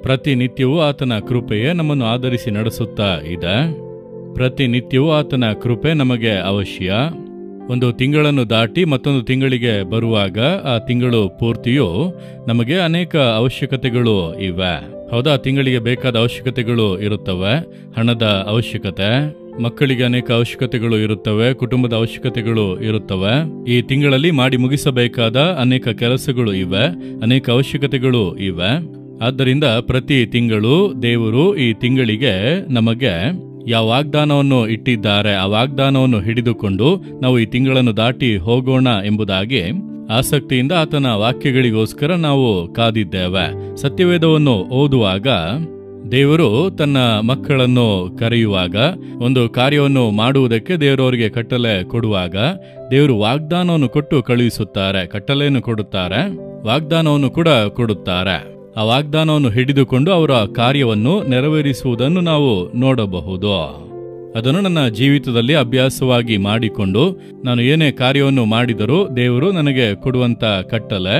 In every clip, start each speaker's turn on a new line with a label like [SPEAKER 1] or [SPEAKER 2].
[SPEAKER 1] ಪ್ರತಿನಿತ್ಯವೂ ಆತನ ಕೃಪೆಯೇ ನಮ್ಮನ್ನು ಆಧರಿಸಿ ನಡೆಸುತ್ತಾ ಇದೆ. ಪ್ರತಿನಿತ್ಯವೂ ಆತನ ಕೃಪೆ ನಮಗೆ ಅವಶ್ಯ. ಒಂದು ತಿಂಗಳನ್ನು ದಾಟಿ ಮತ್ತೊಂದು ತಿಂಗಳಿಗೆ ಬರುವಾಗ ಆ ತಿಂಗಳು ಪೂರ್ತಿಯೂ ನಮಗೆ ಅನೇಕ ಅವಶ್ಯಕತೆಗಳು ಇವೆ. ಹೌದಾ, ತಿಂಗಳಿಗೆ ಬೇಕಾದ ಅವಶ್ಯಕತೆಗಳು ಇರುತ್ತವೆ. ಹಣದ ಅವಶ್ಯಕತೆ, ಮಕ್ಕಳಿಗೆ ಅನೇಕ ಅವಶ್ಯಕತೆಗಳು ಇರುತ್ತವೆ, ಕುಟುಂಬದ ಅವಶ್ಯಕತೆಗಳು ಇರುತ್ತವೆ. ಈ ತಿಂಗಳಲ್ಲಿ ಮಾಡಿ ಮುಗಿಸಬೇಕಾದ ಅನೇಕ ಕೆಲಸಗಳು ಇವೆ, ಅನೇಕ ಅವಶ್ಯಕತೆಗಳು ಇವೆ. ಆದ್ದರಿಂದ ಪ್ರತಿ ತಿಂಗಳು ದೇವರು ಈ ತಿಂಗಳಿಗೆ ನಮಗೆ ಯಾವ ವಾಗ್ದಾನವನ್ನು ಇಟ್ಟಿದ್ದಾರೆ ಆ ವಾಗ್ದಾನವನ್ನು ಹಿಡಿದುಕೊಂಡು ನಾವು ಈ ತಿಂಗಳನ್ನು ದಾಟಿ ಹೋಗೋಣ ಎಂಬುದಾಗಿ ಆಸಕ್ತಿಯಿಂದ ಆತನ ವಾಕ್ಯಗಳಿಗೋಸ್ಕರ ನಾವು ಕಾದಿದ್ದೇವೆ. ಸತ್ಯವೇದವನ್ನು ಓದುವಾಗ ದೇವರು ತನ್ನ ಮಕ್ಕಳನ್ನು ಕರೆಯುವಾಗ, ಒಂದು ಕಾರ್ಯವನ್ನು ಮಾಡುವುದಕ್ಕೆ ದೇವರವರಿಗೆ ಕಟ್ಟಲೆ ಕೊಡುವಾಗ ದೇವರು ವಾಗ್ದಾನವನ್ನು ಕೊಟ್ಟು ಕಳುಹಿಸುತ್ತಾರೆ. ಕಟ್ಟಲೆಯನ್ನು ಕೊಡುತ್ತಾರೆ, ವಾಗ್ದಾನವನ್ನು ಕೂಡ ಕೊಡುತ್ತಾರೆ. ಆ ವಾಗ್ದಾನವನ್ನು ಹಿಡಿದುಕೊಂಡು ಅವರ ಕಾರ್ಯವನ್ನು ನೆರವೇರಿಸುವುದನ್ನು ನಾವು ನೋಡಬಹುದು. ಅದನ್ನು ನನ್ನ ಜೀವಿತದಲ್ಲಿ ಅಭ್ಯಾಸವಾಗಿ ಮಾಡಿಕೊಂಡು ನಾನು ಏನೇ ಕಾರ್ಯವನ್ನು ಮಾಡಿದರೂ ದೇವರು ನನಗೆ ಕೊಡುವಂತ ಕಟ್ಟಲೆ,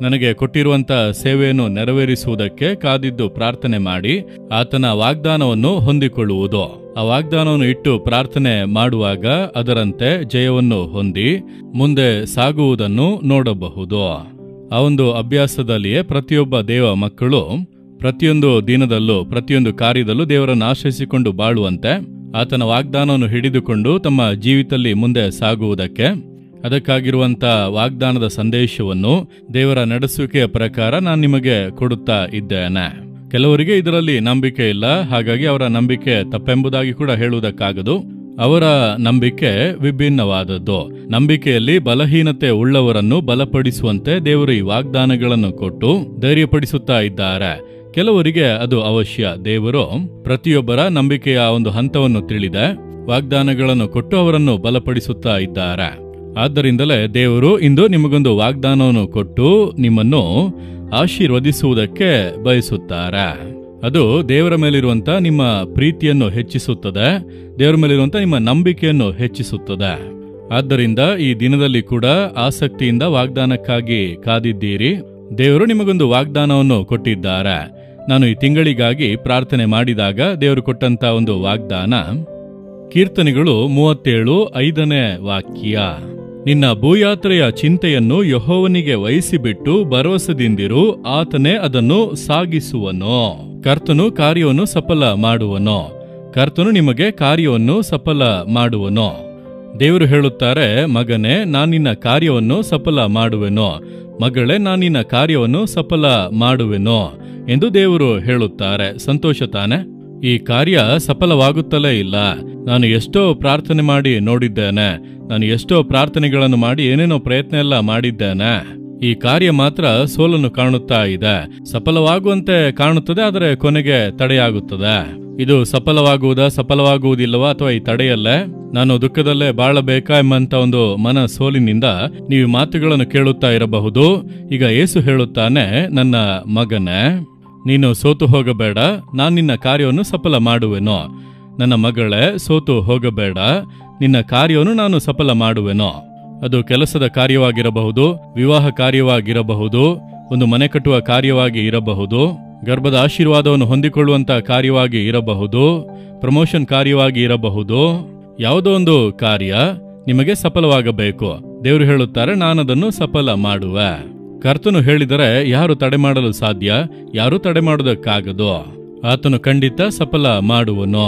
[SPEAKER 1] ನನಗೆ ಕೊಟ್ಟಿರುವಂತ ಸೇವೆಯನ್ನು ನೆರವೇರಿಸುವುದಕ್ಕೆ ಕಾದಿದ್ದು ಪ್ರಾರ್ಥನೆ ಮಾಡಿ ಆತನ ವಾಗ್ದಾನವನ್ನು ಹೊಂದಿಕೊಳ್ಳುವುದು. ಆ ವಾಗ್ದಾನವನ್ನು ಇಟ್ಟು ಪ್ರಾರ್ಥನೆ ಮಾಡುವಾಗ ಅದರಂತೆ ಜಯವನ್ನು ಹೊಂದಿ ಮುಂದೆ ಸಾಗುವುದನ್ನು ನೋಡಬಹುದು. ಆ ಒಂದು ಅಭ್ಯಾಸದಲ್ಲಿಯೇ ಪ್ರತಿಯೊಬ್ಬ ದೇವ ಮಕ್ಕಳು ಪ್ರತಿಯೊಂದು ದಿನದಲ್ಲೂ ಪ್ರತಿಯೊಂದು ಕಾರ್ಯದಲ್ಲೂ ದೇವರನ್ನು ಆಶ್ರಯಿಸಿಕೊಂಡು ಬಾಳುವಂತೆ ಆತನ ವಾಗ್ದಾನವನ್ನು ಹಿಡಿದುಕೊಂಡು ತಮ್ಮ ಜೀವಿತದಲ್ಲಿ ಮುಂದೆ ಸಾಗುವುದಕ್ಕೆ ಅದಕ್ಕಾಗಿರುವಂಥ ವಾಗ್ದಾನದ ಸಂದೇಶವನ್ನು ದೇವರ ನಡೆಸುವಿಕೆಯ ಪ್ರಕಾರ ನಾನು ನಿಮಗೆ ಕೊಡುತ್ತಾ ಇದ್ದೇನೆ. ಕೆಲವರಿಗೆ ಇದರಲ್ಲಿ ನಂಬಿಕೆ ಇಲ್ಲ, ಹಾಗಾಗಿ ಅವರ ನಂಬಿಕೆ ತಪ್ಪೆಂಬುದಾಗಿ ಕೂಡ ಹೇಳುವುದಕ್ಕಾಗದು. ಅವರ ನಂಬಿಕೆ ವಿಭಿನ್ನವಾದದ್ದು. ನಂಬಿಕೆಯಲ್ಲಿ ಬಲಹೀನತೆ ಉಳ್ಳವರನ್ನು ಬಲಪಡಿಸುವಂತೆ ದೇವರು ಈ ವಾಗ್ದಾನಗಳನ್ನು ಕೊಟ್ಟು ಧೈರ್ಯಪಡಿಸುತ್ತಾ ಇದ್ದಾರೆ. ಕೆಲವರಿಗೆ ಅದು ಅವಶ್ಯ. ದೇವರು ಪ್ರತಿಯೊಬ್ಬರ ನಂಬಿಕೆಯ ಒಂದು ಹಂತವನ್ನು ತಿಳಿದೆ ವಾಗ್ದಾನಗಳನ್ನು ಕೊಟ್ಟು ಅವರನ್ನು ಬಲಪಡಿಸುತ್ತಾ ಇದ್ದಾರೆ. ಆದ್ದರಿಂದಲೇ ದೇವರು ಇಂದು ನಿಮಗೊಂದು ವಾಗ್ದಾನವನ್ನು ಕೊಟ್ಟು ನಿಮ್ಮನ್ನು ಆಶೀರ್ವದಿಸುವುದಕ್ಕೆ ಬಯಸುತ್ತಾರೆ. ಅದು ದೇವರ ಮೇಲಿರುವಂತ ನಿಮ್ಮ ಪ್ರೀತಿಯನ್ನು ಹೆಚ್ಚಿಸುತ್ತದೆ, ದೇವರ ಮೇಲಿರುವಂತ ನಿಮ್ಮ ನಂಬಿಕೆಯನ್ನು ಹೆಚ್ಚಿಸುತ್ತದೆ. ಆದ್ದರಿಂದ ಈ ದಿನದಲ್ಲಿ ಕೂಡ ಆಸಕ್ತಿಯಿಂದ ವಾಗ್ದಾನಕ್ಕಾಗಿ ಕಾದಿದ್ದೀರಿ. ದೇವರು ನಿಮಗೊಂದು ವಾಗ್ದಾನವನ್ನು ಕೊಟ್ಟಿದ್ದಾರೆ. ನಾನು ಈ ತಿಂಗಳಿಗಾಗಿ ಪ್ರಾರ್ಥನೆ ಮಾಡಿದಾಗ ದೇವರು ಕೊಟ್ಟಂತ ಒಂದು ವಾಗ್ದಾನ ಕೀರ್ತನೆಗಳು 37:5 ವಾಕ್ಯ. ನಿನ್ನ ಭೂಯಾತ್ರೆಯ ಚಿಂತೆಯನ್ನು ಯೆಹೋವನಿಗೆ ವಹಿಸಿಬಿಟ್ಟು ಭರವಸೆದಿಂದಿರು, ಆತನೇ ಅದನ್ನು ಸಾಗಿಸುವನು. ಕರ್ತನು ಕಾರ್ಯವನ್ನು ಸಫಲ ಮಾಡುವನು. ಕರ್ತನು ನಿಮಗೆ ಕಾರ್ಯವನ್ನು ಸಫಲ ಮಾಡುವನು. ದೇವರು ಹೇಳುತ್ತಾರೆ, ಮಗನೇ ನಾನು ನಿನ್ನ ಕಾರ್ಯವನ್ನು ಸಫಲ ಮಾಡುವೆನು, ಮಗಳೇ ನಾನು ನಿನ್ನ ಕಾರ್ಯವನ್ನು ಸಫಲ ಮಾಡುವೆನು ಎಂದು ದೇವರು ಹೇಳುತ್ತಾರೆ. ಸಂತೋಷ ತಾನೆ? ಈ ಕಾರ್ಯ ಸಫಲವಾಗುತ್ತಲೇ ಇಲ್ಲ. ನಾನು ಎಷ್ಟೋ ಪ್ರಾರ್ಥನೆ ಮಾಡಿ ನೋಡಿದ್ದೇನೆ, ನಾನು ಎಷ್ಟೋ ಪ್ರಾರ್ಥನೆಗಳನ್ನು ಮಾಡಿ ಏನೇನೋ ಪ್ರಯತ್ನ ಎಲ್ಲ ಮಾಡಿದ್ದೇನೆ. ಈ ಕಾರ್ಯ ಮಾತ್ರ ಸೋಲನ್ನು ಕಾಣುತ್ತಾ ಇದೆ. ಸಫಲವಾಗುವಂತೆ ಕಾಣುತ್ತದೆ, ಆದರೆ ಕೊನೆಗೆ ತಡೆಯಾಗುತ್ತದೆ. ಇದು ಸಫಲವಾಗುವುದಿಲ್ಲವಾ ಅಥವಾ ಈ ತಡೆಯಲ್ಲೇ ನಾನು ದುಃಖದಲ್ಲೇ ಬಾಳಬೇಕಾ ಎಂಬಂತ ಒಂದು ಮನ ಸೋಲಿನಿಂದ ನೀವು ಮಾತುಗಳನ್ನು ಕೇಳುತ್ತಾ ಇರಬಹುದು. ಈಗ ಯೇಸು ಹೇಳುತ್ತಾನೆ, ನನ್ನ ಮಗನೇ ನೀನು ಸೋತು ಹೋಗಬೇಡ, ನಾನು ನಿನ್ನ ಕಾರ್ಯವನ್ನು ಸಫಲ ಮಾಡುವೆನು. ನನ್ನ ಮಗಳೇ ಸೋತು ಹೋಗಬೇಡ, ನಿನ್ನ ಕಾರ್ಯವನ್ನು ನಾನು ಸಫಲ ಮಾಡುವೆನು. ಅದು ಕೆಲಸದ ಕಾರ್ಯವಾಗಿರಬಹುದು, ವಿವಾಹ ಕಾರ್ಯವಾಗಿರಬಹುದು, ಒಂದು ಮನೆ ಕಟ್ಟುವ ಕಾರ್ಯವಾಗಿ ಇರಬಹುದು, ಗರ್ಭದ ಆಶೀರ್ವಾದವನ್ನು ಹೊಂದಿಕೊಳ್ಳುವಂತ ಕಾರ್ಯವಾಗಿ ಇರಬಹುದು, ಪ್ರಮೋಷನ್ ಕಾರ್ಯವಾಗಿ ಇರಬಹುದು. ಯಾವುದೋ ಒಂದು ಕಾರ್ಯ ನಿಮಗೆ ಸಫಲವಾಗಬೇಕು. ದೇವರು ಹೇಳುತ್ತಾರೆ, ನಾನದನ್ನು ಸಫಲ ಮಾಡುವೆ. ಕರ್ತನು ಹೇಳಿದರೆ ಯಾರು ತಡೆ ಮಾಡಲು ಸಾಧ್ಯ? ಯಾರು ತಡೆ ಮಾಡುವುದಕ್ಕಾಗದು. ಆತನು ಖಂಡಿತ ಸಫಲ ಮಾಡುವನು.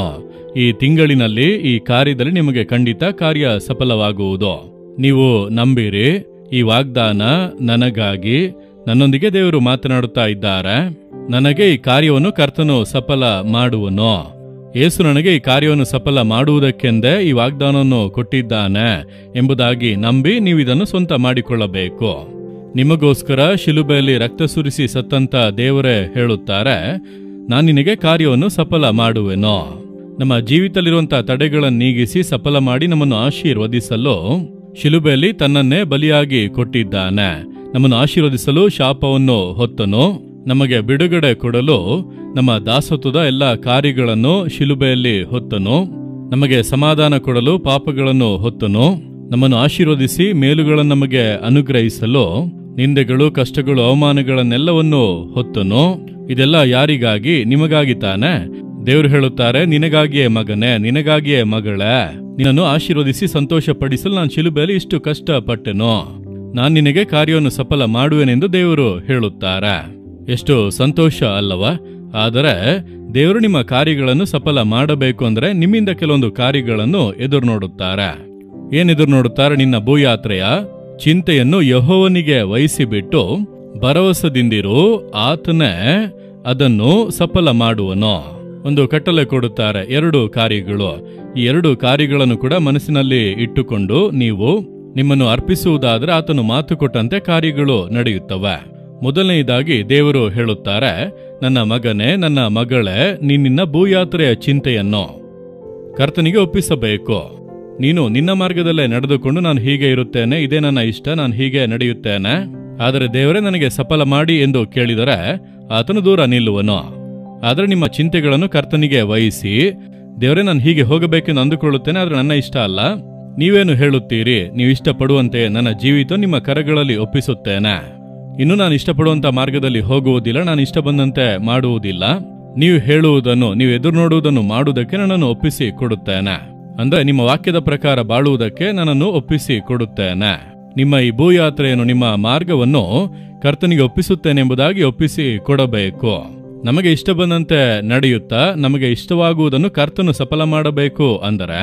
[SPEAKER 1] ಈ ತಿಂಗಳಿನಲ್ಲಿ ಈ ಕಾರ್ಯದಲ್ಲಿ ನಿಮಗೆ ಖಂಡಿತ ಕಾರ್ಯ ಸಫಲವಾಗುವುದು. ನೀವು ನಂಬಿರಿ. ಈ ವಾಗ್ದಾನ ನನಗಾಗಿ, ನನ್ನೊಂದಿಗೆ ದೇವರು ಮಾತನಾಡುತ್ತಾ ಇದ್ದಾರೆ. ನನಗೆ ಈ ಕಾರ್ಯವನ್ನು ಕರ್ತನು ಸಫಲ ಮಾಡುವನು. ಯೇಸು ನನಗೆ ಈ ಕಾರ್ಯವನ್ನು ಸಫಲ ಮಾಡುವುದಕ್ಕೆಂದೇ ಈ ವಾಗ್ದಾನವನ್ನು ಕೊಟ್ಟಿದ್ದಾನೆ ಎಂಬುದಾಗಿ ನಂಬಿ ನೀವಿದನ್ನು ಸ್ವಂತ ಮಾಡಿಕೊಳ್ಳಬೇಕು. ನಿಮಗೋಸ್ಕರ ಶಿಲುಬೆಯಲ್ಲಿ ರಕ್ತ ಸುರಿಸಿ ಸತ್ತಂತ ದೇವರೇ ಹೇಳುತ್ತಾರೆ, ನಾನು ನಿನಗೆ ಕಾರ್ಯವನ್ನು ಸಫಲ ಮಾಡುವೆನು. ನಮ್ಮ ಜೀವಿತದಲ್ಲಿರುವಂತಹ ತಡೆಗಳನ್ನು ನೀಗಿಸಿ ಸಫಲ ಮಾಡಿ ನಮ್ಮನ್ನು ಆಶೀರ್ವದಿಸಲು ಶಿಲುಬೆಯಲ್ಲಿ ತನ್ನನ್ನೇ ಬಲಿಯಾಗಿ ಕೊಟ್ಟಿದ್ದಾನೆ. ನಮ್ಮನ್ನು ಆಶೀರ್ವದಿಸಲು ಶಾಪವನ್ನು ಹೊತ್ತನು, ನಮಗೆ ಬಿಡುಗಡೆ ಕೊಡಲು ನಮ್ಮ ದಾಸತ್ವದ ಎಲ್ಲ ಕಾರ್ಯಗಳನ್ನು ಶಿಲುಬೆಯಲ್ಲಿ ಹೊತ್ತನು, ನಮಗೆ ಸಮಾಧಾನ ಕೊಡಲು ಪಾಪಗಳನ್ನು ಹೊತ್ತನು, ನಮ್ಮನ್ನು ಆಶೀರ್ವದಿಸಿ ಮೇಲುಗಳನ್ನು ನಮಗೆ ಅನುಗ್ರಹಿಸಲು ನಿಂದೆಗಳು, ಕಷ್ಟಗಳು, ಅವಮಾನಗಳನ್ನೆಲ್ಲವನ್ನೂ ಹೊತ್ತನು. ಇದೆಲ್ಲ ಯಾರಿಗಾಗಿ? ನಿಮಗಾಗಿ ತಾನೆ. ದೇವರು ಹೇಳುತ್ತಾರೆ, ನಿನಗಾಗಿಯೇ ಮಗನೇ, ನಿನಗಾಗಿಯೇ ಮಗಳೇ, ನಿನ್ನನ್ನು ಆಶೀರ್ವದಿಸಿ ಸಂತೋಷಪಡಿಸಲು ನಾನು ಶಿಲುಬೆಯಲ್ಲಿ ಇಷ್ಟು ಕಷ್ಟಪಟ್ಟೆನು. ನಾನು ನಿನಗೆ ಕಾರ್ಯವನ್ನು ಸಫಲ ಮಾಡುವೆನೆಂದು ದೇವರು ಹೇಳುತ್ತಾರೆ. ಎಷ್ಟು ಸಂತೋಷ ಅಲ್ಲವಾ? ಆದರೆ ದೇವರು ನಿಮ್ಮ ಕಾರ್ಯಗಳನ್ನು ಸಫಲ ಮಾಡಬೇಕು ಅಂದ್ರೆ ನಿಮ್ಮಿಂದ ಕೆಲವೊಂದು ಕಾರ್ಯಗಳನ್ನು ಎದುರು ನೋಡುತ್ತಾರೆ. ಏನೆದುರು ನೋಡುತ್ತಾರೆ? ನಿನ್ನ ಭೂಯಾತ್ರೆಯ ಚಿಂತೆಯನ್ನು ಯೆಹೋವನಿಗೆ ವಹಿಸಿಬಿಟ್ಟು ಭರವಸೆದಿಂದಿರು, ಆತನೇ ಅದನ್ನು ಸಫಲ ಮಾಡುವನು. ಒಂದು ಕಟ್ಟಲೆ ಕೊಡುತ್ತಾರೆ, 2 ಕಾರ್ಯಗಳು. ಈ 2 ಕಾರ್ಯಗಳನ್ನು ಕೂಡ ಮನಸ್ಸಿನಲ್ಲಿ ಇಟ್ಟುಕೊಂಡು ನೀವು ನಿಮ್ಮನ್ನು ಅರ್ಪಿಸುವುದಾದರೆ ಆತನು ಮಾತು ಕೊಟ್ಟಂತೆ ಕಾರ್ಯಗಳು ನಡೆಯುತ್ತವೆ. ಮೊದಲನೆಯದಾಗಿ ದೇವರು ಹೇಳುತ್ತಾರೆ, ನನ್ನ ಮಗನೇ, ನನ್ನ ಮಗಳೇ, ನಿನ್ನ ಭೂಯಾತ್ರೆಯ ಚಿಂತೆಯನ್ನು ಕರ್ತನಿಗೆ ಒಪ್ಪಿಸಬೇಕು. ನೀನು ನಿನ್ನ ಮಾರ್ಗದಲ್ಲೇ ನಡೆದುಕೊಂಡು ನಾನು ಹೀಗೆ ಇರುತ್ತೇನೆ, ಇದೇ ನನ್ನ ಇಷ್ಟ, ನಾನು ಹೀಗೆ ನಡೆಯುತ್ತೇನೆ, ಆದರೆ ದೇವರೇ ನನಗೆ ಸಫಲ ಮಾಡಿ ಎಂದು ಕೇಳಿದರೆ ಆತನು ದೂರ ನಿಲ್ಲುವನು. ಆದರೆ ನಿಮ್ಮ ಚಿಂತೆಗಳನ್ನು ಕರ್ತನಿಗೆ ವಹಿಸಿ, ದೇವರೇ ನಾನು ಹೀಗೆ ಹೋಗಬೇಕೆಂದು ಅಂದುಕೊಳ್ಳುತ್ತೇನೆ, ಆದರೆ ನನ್ನ ಇಷ್ಟ ಅಲ್ಲ, ನೀವೇನು ಹೇಳುತ್ತೀರಿ? ನೀವು ಇಷ್ಟಪಡುವಂತೆ ನನ್ನ ಜೀವಿತ ನಿಮ್ಮ ಕರಗಳಲ್ಲಿ ಒಪ್ಪಿಸುತ್ತೇನೆ. ಇನ್ನು ನಾನು ಇಷ್ಟಪಡುವಂತ ಮಾರ್ಗದಲ್ಲಿ ಹೋಗುವುದಿಲ್ಲ, ನಾನು ಇಷ್ಟ ಬಂದಂತೆ ಮಾಡುವುದಿಲ್ಲ. ನೀವು ಹೇಳುವುದನ್ನು, ನೀವು ಎದುರು ನೋಡುವುದನ್ನು ಮಾಡುವುದಕ್ಕೆ ನನ್ನನ್ನು ಒಪ್ಪಿಸಿ ಕೊಡುತ್ತೇನೆ. ಅಂದ್ರೆ ನಿಮ್ಮ ವಾಕ್ಯದ ಪ್ರಕಾರ ಬಾಳುವುದಕ್ಕೆ ನನ್ನನ್ನು ಒಪ್ಪಿಸಿ ಕೊಡುತ್ತೇನೆ. ನಿಮ್ಮ ಈ ಭೂಯಾತ್ರೆಯನ್ನು, ನಿಮ್ಮ ಮಾರ್ಗವನ್ನು ಕರ್ತನಿಗೆ ಒಪ್ಪಿಸುತ್ತೇನೆಂಬುದಾಗಿ ಒಪ್ಪಿಸಿ ಕೊಡಬೇಕು. ನಮಗೆ ಇಷ್ಟ ಬಂದಂತೆ ನಡೆಯುತ್ತಾ ನಮಗೆ ಇಷ್ಟವಾಗುವುದನ್ನು ಕರ್ತನು ಸಫಲ ಮಾಡಬೇಕು ಅಂದರೆ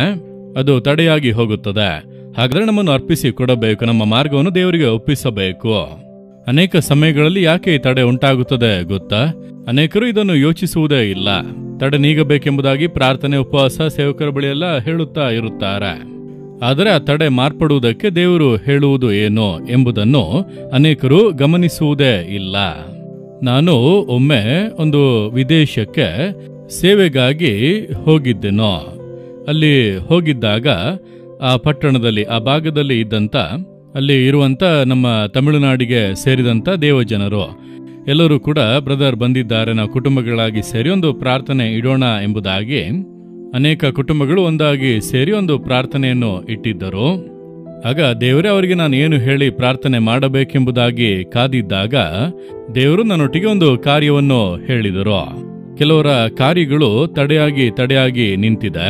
[SPEAKER 1] ಅದು ತಡೆಯಾಗಿ ಹೋಗುತ್ತದೆ. ಹಾಗಾದ್ರೆ ನಮ್ಮನ್ನು ಅರ್ಪಿಸಿ ಕೊಡಬೇಕು, ನಮ್ಮ ಮಾರ್ಗವನ್ನು ದೇವರಿಗೆ ಒಪ್ಪಿಸಬೇಕು. ಅನೇಕ ಸಮಯಗಳಲ್ಲಿ ಯಾಕೆ ಈ ತಡೆ ಉಂಟಾಗುತ್ತದೆ ಗೊತ್ತಾ? ಅನೇಕರು ಇದನ್ನು ಯೋಚಿಸುವುದೇ ಇಲ್ಲ. ತಡೆ ನೀಗಬೇಕೆಂಬುದಾಗಿ ಪ್ರಾರ್ಥನೆ, ಉಪವಾಸ, ಸೇವಕರ ಬಳಿಯೆಲ್ಲ ಹೇಳುತ್ತಾ ಇರುತ್ತಾರೆ. ಆದರೆ ಆ ತಡೆ ಮಾರ್ಪಡುವುದಕ್ಕೆ ದೇವರು ಹೇಳುವುದು ಏನು ಎಂಬುದನ್ನು ಅನೇಕರು ಗಮನಿಸುವುದೇ ಇಲ್ಲ. ನಾನು ಒಮ್ಮೆ ಒಂದು ವಿದೇಶಕ್ಕೆ ಸೇವೆಗಾಗಿ ಹೋಗಿದ್ದೆನೋ. ಅಲ್ಲಿ ಹೋಗಿದ್ದಾಗ ಆ ಪಟ್ಟಣದಲ್ಲಿ, ಆ ಭಾಗದಲ್ಲಿ ಇದ್ದಂಥ, ಅಲ್ಲಿ ಇರುವಂಥ ನಮ್ಮ ತಮಿಳುನಾಡಿಗೆ ಸೇರಿದಂಥ ದೇವಜನರು ಎಲ್ಲರೂ ಕೂಡ, ಬ್ರದರ್ ಬಂದಿದ್ದಾರೆ, ನಾವು ಕುಟುಂಬಗಳಾಗಿ ಸೇರಿ ಒಂದು ಪ್ರಾರ್ಥನೆ ಇಡೋಣ ಎಂಬುದಾಗಿ ಅನೇಕ ಕುಟುಂಬಗಳು ಒಂದಾಗಿ ಸೇರಿ ಒಂದು ಪ್ರಾರ್ಥನೆಯನ್ನು ಇಟ್ಟಿದ್ದರು. ಆಗ ದೇವರೇ ಅವರಿಗೆ ನಾನು ಏನು ಹೇಳಿ ಪ್ರಾರ್ಥನೆ ಮಾಡಬೇಕೆಂಬುದಾಗಿ ಕಾದಿದ್ದಾಗ ದೇವರು ನನ್ನೊಟ್ಟಿಗೆ ಒಂದು ಕಾರ್ಯವನ್ನು ಹೇಳಿದರು. ಕೆಲವರ ಕಾರ್ಯಗಳು ತಡೆಯಾಗಿ ನಿಂತಿದೆ.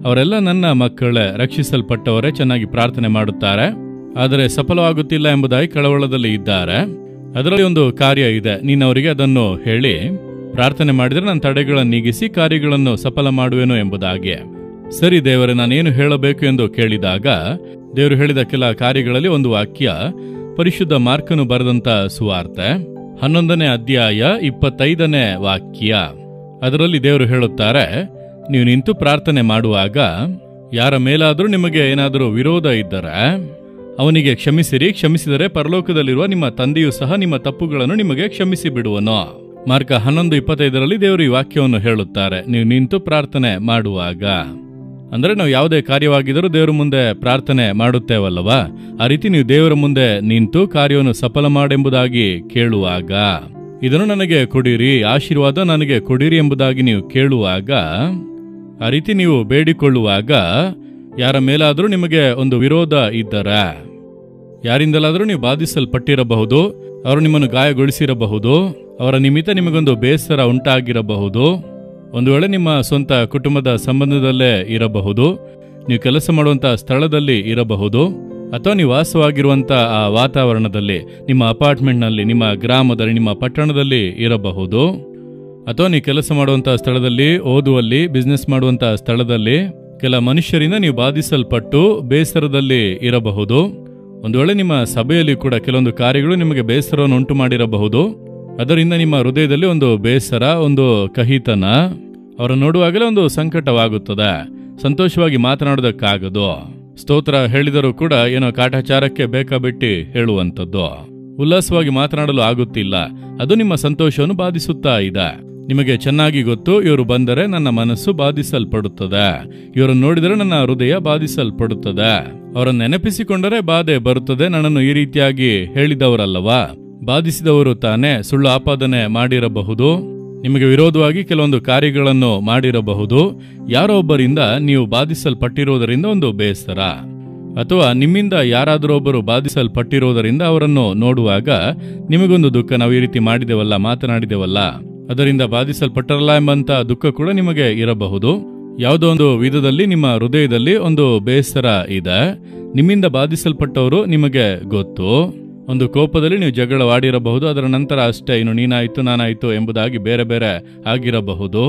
[SPEAKER 1] ಅವರೆಲ್ಲ ನನ್ನ ಮಕ್ಕಳೇ, ರಕ್ಷಿಸಲ್ಪಟ್ಟವರೇ, ಚೆನ್ನಾಗಿ ಪ್ರಾರ್ಥನೆ ಮಾಡುತ್ತಾರೆ, ಆದರೆ ಸಫಲವಾಗುತ್ತಿಲ್ಲ ಎಂಬುದಾಗಿ ಕಳವಳದಲ್ಲಿ ಇದ್ದಾರೆ. ಅದರಲ್ಲಿ ಒಂದು ಕಾರ್ಯ ಇದೆ, ನೀನು ಅವರಿಗೆ ಅದನ್ನು ಹೇಳಿ ಪ್ರಾರ್ಥನೆ ಮಾಡಿದರೆ ನಾನು ತಡೆಗಳನ್ನು ನೀಗಿಸಿ ಕಾರ್ಯಗಳನ್ನು ಸಫಲ ಮಾಡುವೆನು ಎಂಬುದಾಗಿ. ಸರಿ ದೇವರೇ, ನಾನೇನು ಹೇಳಬೇಕು ಎಂದು ಕೇಳಿದಾಗ ದೇವರು ಹೇಳಿದ ಕೆಲ ಕಾರ್ಯಗಳಲ್ಲಿ ಒಂದು ವಾಕ್ಯ, ಪರಿಶುದ್ಧ ಮಾರ್ಕನು ಬರೆದಂತ ಸುವಾರ್ತೆ 11ನೇ ಅಧ್ಯಾಯ 25ನೇ ವಾಕ್ಯ. ಅದರಲ್ಲಿ ದೇವರು ಹೇಳುತ್ತಾರೆ, ನೀವು ನಿಂತು ಪ್ರಾರ್ಥನೆ ಮಾಡುವಾಗ ಯಾರ ಮೇಲಾದರೂ ನಿಮಗೆ ಏನಾದರೂ ವಿರೋಧ ಇದ್ದರೆ ಅವನಿಗೆ ಕ್ಷಮಿಸಿರಿ, ಕ್ಷಮಿಸಿದರೆ ಪರಲೋಕದಲ್ಲಿರುವ ನಿಮ್ಮ ತಂದೆಯೂ ಸಹ ನಿಮ್ಮ ತಪ್ಪುಗಳನ್ನು ನಿಮಗೆ ಕ್ಷಮಿಸಿ ಬಿಡುವನು. ಮಾರ್ಕ 11:25ರಲ್ಲಿ ದೇವರು ಈ ವಾಕ್ಯವನ್ನು ಹೇಳುತ್ತಾರೆ, ನೀವು ನಿಂತು ಪ್ರಾರ್ಥನೆ ಮಾಡುವಾಗ. ಅಂದರೆ ನಾವು ಯಾವುದೇ ಕಾರ್ಯವಾಗಿದ್ದರೂ ದೇವರ ಮುಂದೆ ಪ್ರಾರ್ಥನೆ ಮಾಡುತ್ತೇವಲ್ಲವಾ, ಆ ರೀತಿ ನೀವು ದೇವರ ಮುಂದೆ ನಿಂತು ಕಾರ್ಯವನ್ನು ಸಫಲ ಮಾಡೆಂಬುದಾಗಿ ಕೇಳುವಾಗ, ಇದನ್ನು ನನಗೆ ಕೊಡಿರಿ, ಆಶೀರ್ವಾದ ನನಗೆ ಕೊಡಿರಿ ಎಂಬುದಾಗಿ ನೀವು ಕೇಳುವಾಗ, ಆ ರೀತಿ ನೀವು ಬೇಡಿಕೊಳ್ಳುವಾಗ ಯಾರ ಮೇಲಾದರೂ ನಿಮಗೆ ಒಂದು ವಿರೋಧ ಇದ್ದರೆ, ಯಾರಿಂದಲಾದರೂ ನೀವು ಬಾಧಿಸಲ್ಪಟ್ಟಿರಬಹುದು, ಅವರು ನಿಮ್ಮನ್ನು ಗಾಯಗೊಳಿಸಿರಬಹುದು, ಅವರ ನಿಮಿತ್ತ ನಿಮಗೊಂದು ಬೇಸರ ಉಂಟಾಗಿರಬಹುದು, ಒಂದು ವೇಳೆ ನಿಮ್ಮ ಸ್ವಂತ ಕುಟುಂಬದ ಸಂಬಂಧದಲ್ಲೇ ಇರಬಹುದು, ನೀವು ಕೆಲಸ ಮಾಡುವಂತಹ ಸ್ಥಳದಲ್ಲಿ ಇರಬಹುದು, ಅಥವಾ ನೀವು ವಾಸವಾಗಿರುವಂಥ ಆ ವಾತಾವರಣದಲ್ಲಿ, ನಿಮ್ಮ ಅಪಾರ್ಟ್ಮೆಂಟ್ನಲ್ಲಿ, ನಿಮ್ಮ ಗ್ರಾಮದಲ್ಲಿ, ನಿಮ್ಮ ಪಟ್ಟಣದಲ್ಲಿ ಇರಬಹುದು, ಅಥವಾ ನೀವು ಕೆಲಸ ಮಾಡುವಂಥ ಸ್ಥಳದಲ್ಲಿ, ಓದುವಲ್ಲಿ, ಬಿಸ್ನೆಸ್ ಮಾಡುವಂಥ ಸ್ಥಳದಲ್ಲಿ ಕೆಲ ಮನುಷ್ಯರಿಂದ ನೀವು ಬಾಧಿಸಲ್ಪಟ್ಟು ಬೇಸರದಲ್ಲಿ ಇರಬಹುದು. ಒಂದು ವೇಳೆ ನಿಮ್ಮ ಸಭೆಯಲ್ಲಿ ಕೂಡ ಕೆಲವೊಂದು ಕಾರ್ಯಗಳು ನಿಮಗೆ ಬೇಸರವನ್ನು ಉಂಟು ಮಾಡಿರಬಹುದು. ಅದರಿಂದ ನಿಮ್ಮ ಹೃದಯದಲ್ಲಿ ಒಂದು ಬೇಸರ, ಒಂದು ಕಹಿತನ, ಅವರ ನೋಡುವಾಗಲೇ ಒಂದು ಸಂಕಟವಾಗುತ್ತದೆ, ಸಂತೋಷವಾಗಿ ಮಾತನಾಡೋದಕ್ಕಾಗದು. ಸ್ತೋತ್ರ ಹೇಳಿದರೂ ಕೂಡ ಏನೋ ಕಾಟಾಚಾರಕ್ಕೆ ಬೇಕಾಬಿಟ್ಟು ಹೇಳುವಂಥದ್ದು, ಉಲ್ಲಾಸವಾಗಿ ಮಾತನಾಡಲು ಆಗುತ್ತಿಲ್ಲ. ಅದು ನಿಮ್ಮ ಸಂತೋಷವನ್ನು ಬಾಧಿಸುತ್ತಾ ಇದೆ. ನಿಮಗೆ ಚೆನ್ನಾಗಿ ಗೊತ್ತು, ಇವರು ಬಂದರೆ ನನ್ನ ಮನಸ್ಸು ಬಾಧಿಸಲ್ಪಡುತ್ತದೆ, ಇವರನ್ನು ನೋಡಿದರೆ ನನ್ನ ಹೃದಯ ಬಾಧಿಸಲ್ಪಡುತ್ತದೆ, ಅವರನ್ನು ನೆನಪಿಸಿಕೊಂಡರೆ ಬಾಧೆ ಬರುತ್ತದೆ. ನನ್ನನ್ನು ಈ ರೀತಿಯಾಗಿ ಹೇಳಿದವರಲ್ಲವಾ, ಬಾಧಿಸಿದವರು ತಾನೇ, ಸುಳ್ಳು ಆಪಾದನೆ ಮಾಡಿರಬಹುದು, ನಿಮಗೆ ವಿರೋಧವಾಗಿ ಕೆಲವೊಂದು ಕಾರ್ಯಗಳನ್ನು ಮಾಡಿರಬಹುದು. ಯಾರೋ ಒಬ್ಬರಿಂದ ನೀವು ಬಾಧಿಸಲ್ಪಟ್ಟಿರುವುದರಿಂದ ಒಂದು ಬೇಸರ, ಅಥವಾ ನಿಮ್ಮಿಂದ ಯಾರಾದರೂ ಒಬ್ಬರು ಬಾಧಿಸಲ್ಪಟ್ಟಿರುವುದರಿಂದ ಅವರನ್ನು ನೋಡುವಾಗ ನಿಮಗೊಂದು ದುಃಖ, ನಾವು ಈ ರೀತಿ ಮಾಡಿದೆವಲ್ಲ, ಮಾತನಾಡಿದೆವಲ್ಲ, ಅದರಿಂದ ಬಾಧಿಸಲ್ಪಟ್ಟರಲ್ಲ ಎಂಬಂತ ದುಃಖ ಕೂಡ ನಿಮಗೆ ಇರಬಹುದು. ಯಾವುದೋ ಒಂದು ವಿಧದಲ್ಲಿ ನಿಮ್ಮ ಹೃದಯದಲ್ಲಿ ಒಂದು ಬೇಸರ ಇದೆ. ನಿಮ್ಮಿಂದ ಬಾಧಿಸಲ್ಪಟ್ಟವರು ನಿಮಗೆ ಗೊತ್ತು. ಒಂದು ಕೋಪದಲ್ಲಿ ನೀವು ಜಗಳವಾಡಿರಬಹುದು, ಅದರ ನಂತರ ಅಷ್ಟೇ ಇನ್ನು ನೀನಾಯಿತು ನಾನಾಯಿತು ಎಂಬುದಾಗಿ ಬೇರೆ ಬೇರೆ ಆಗಿರಬಹುದು.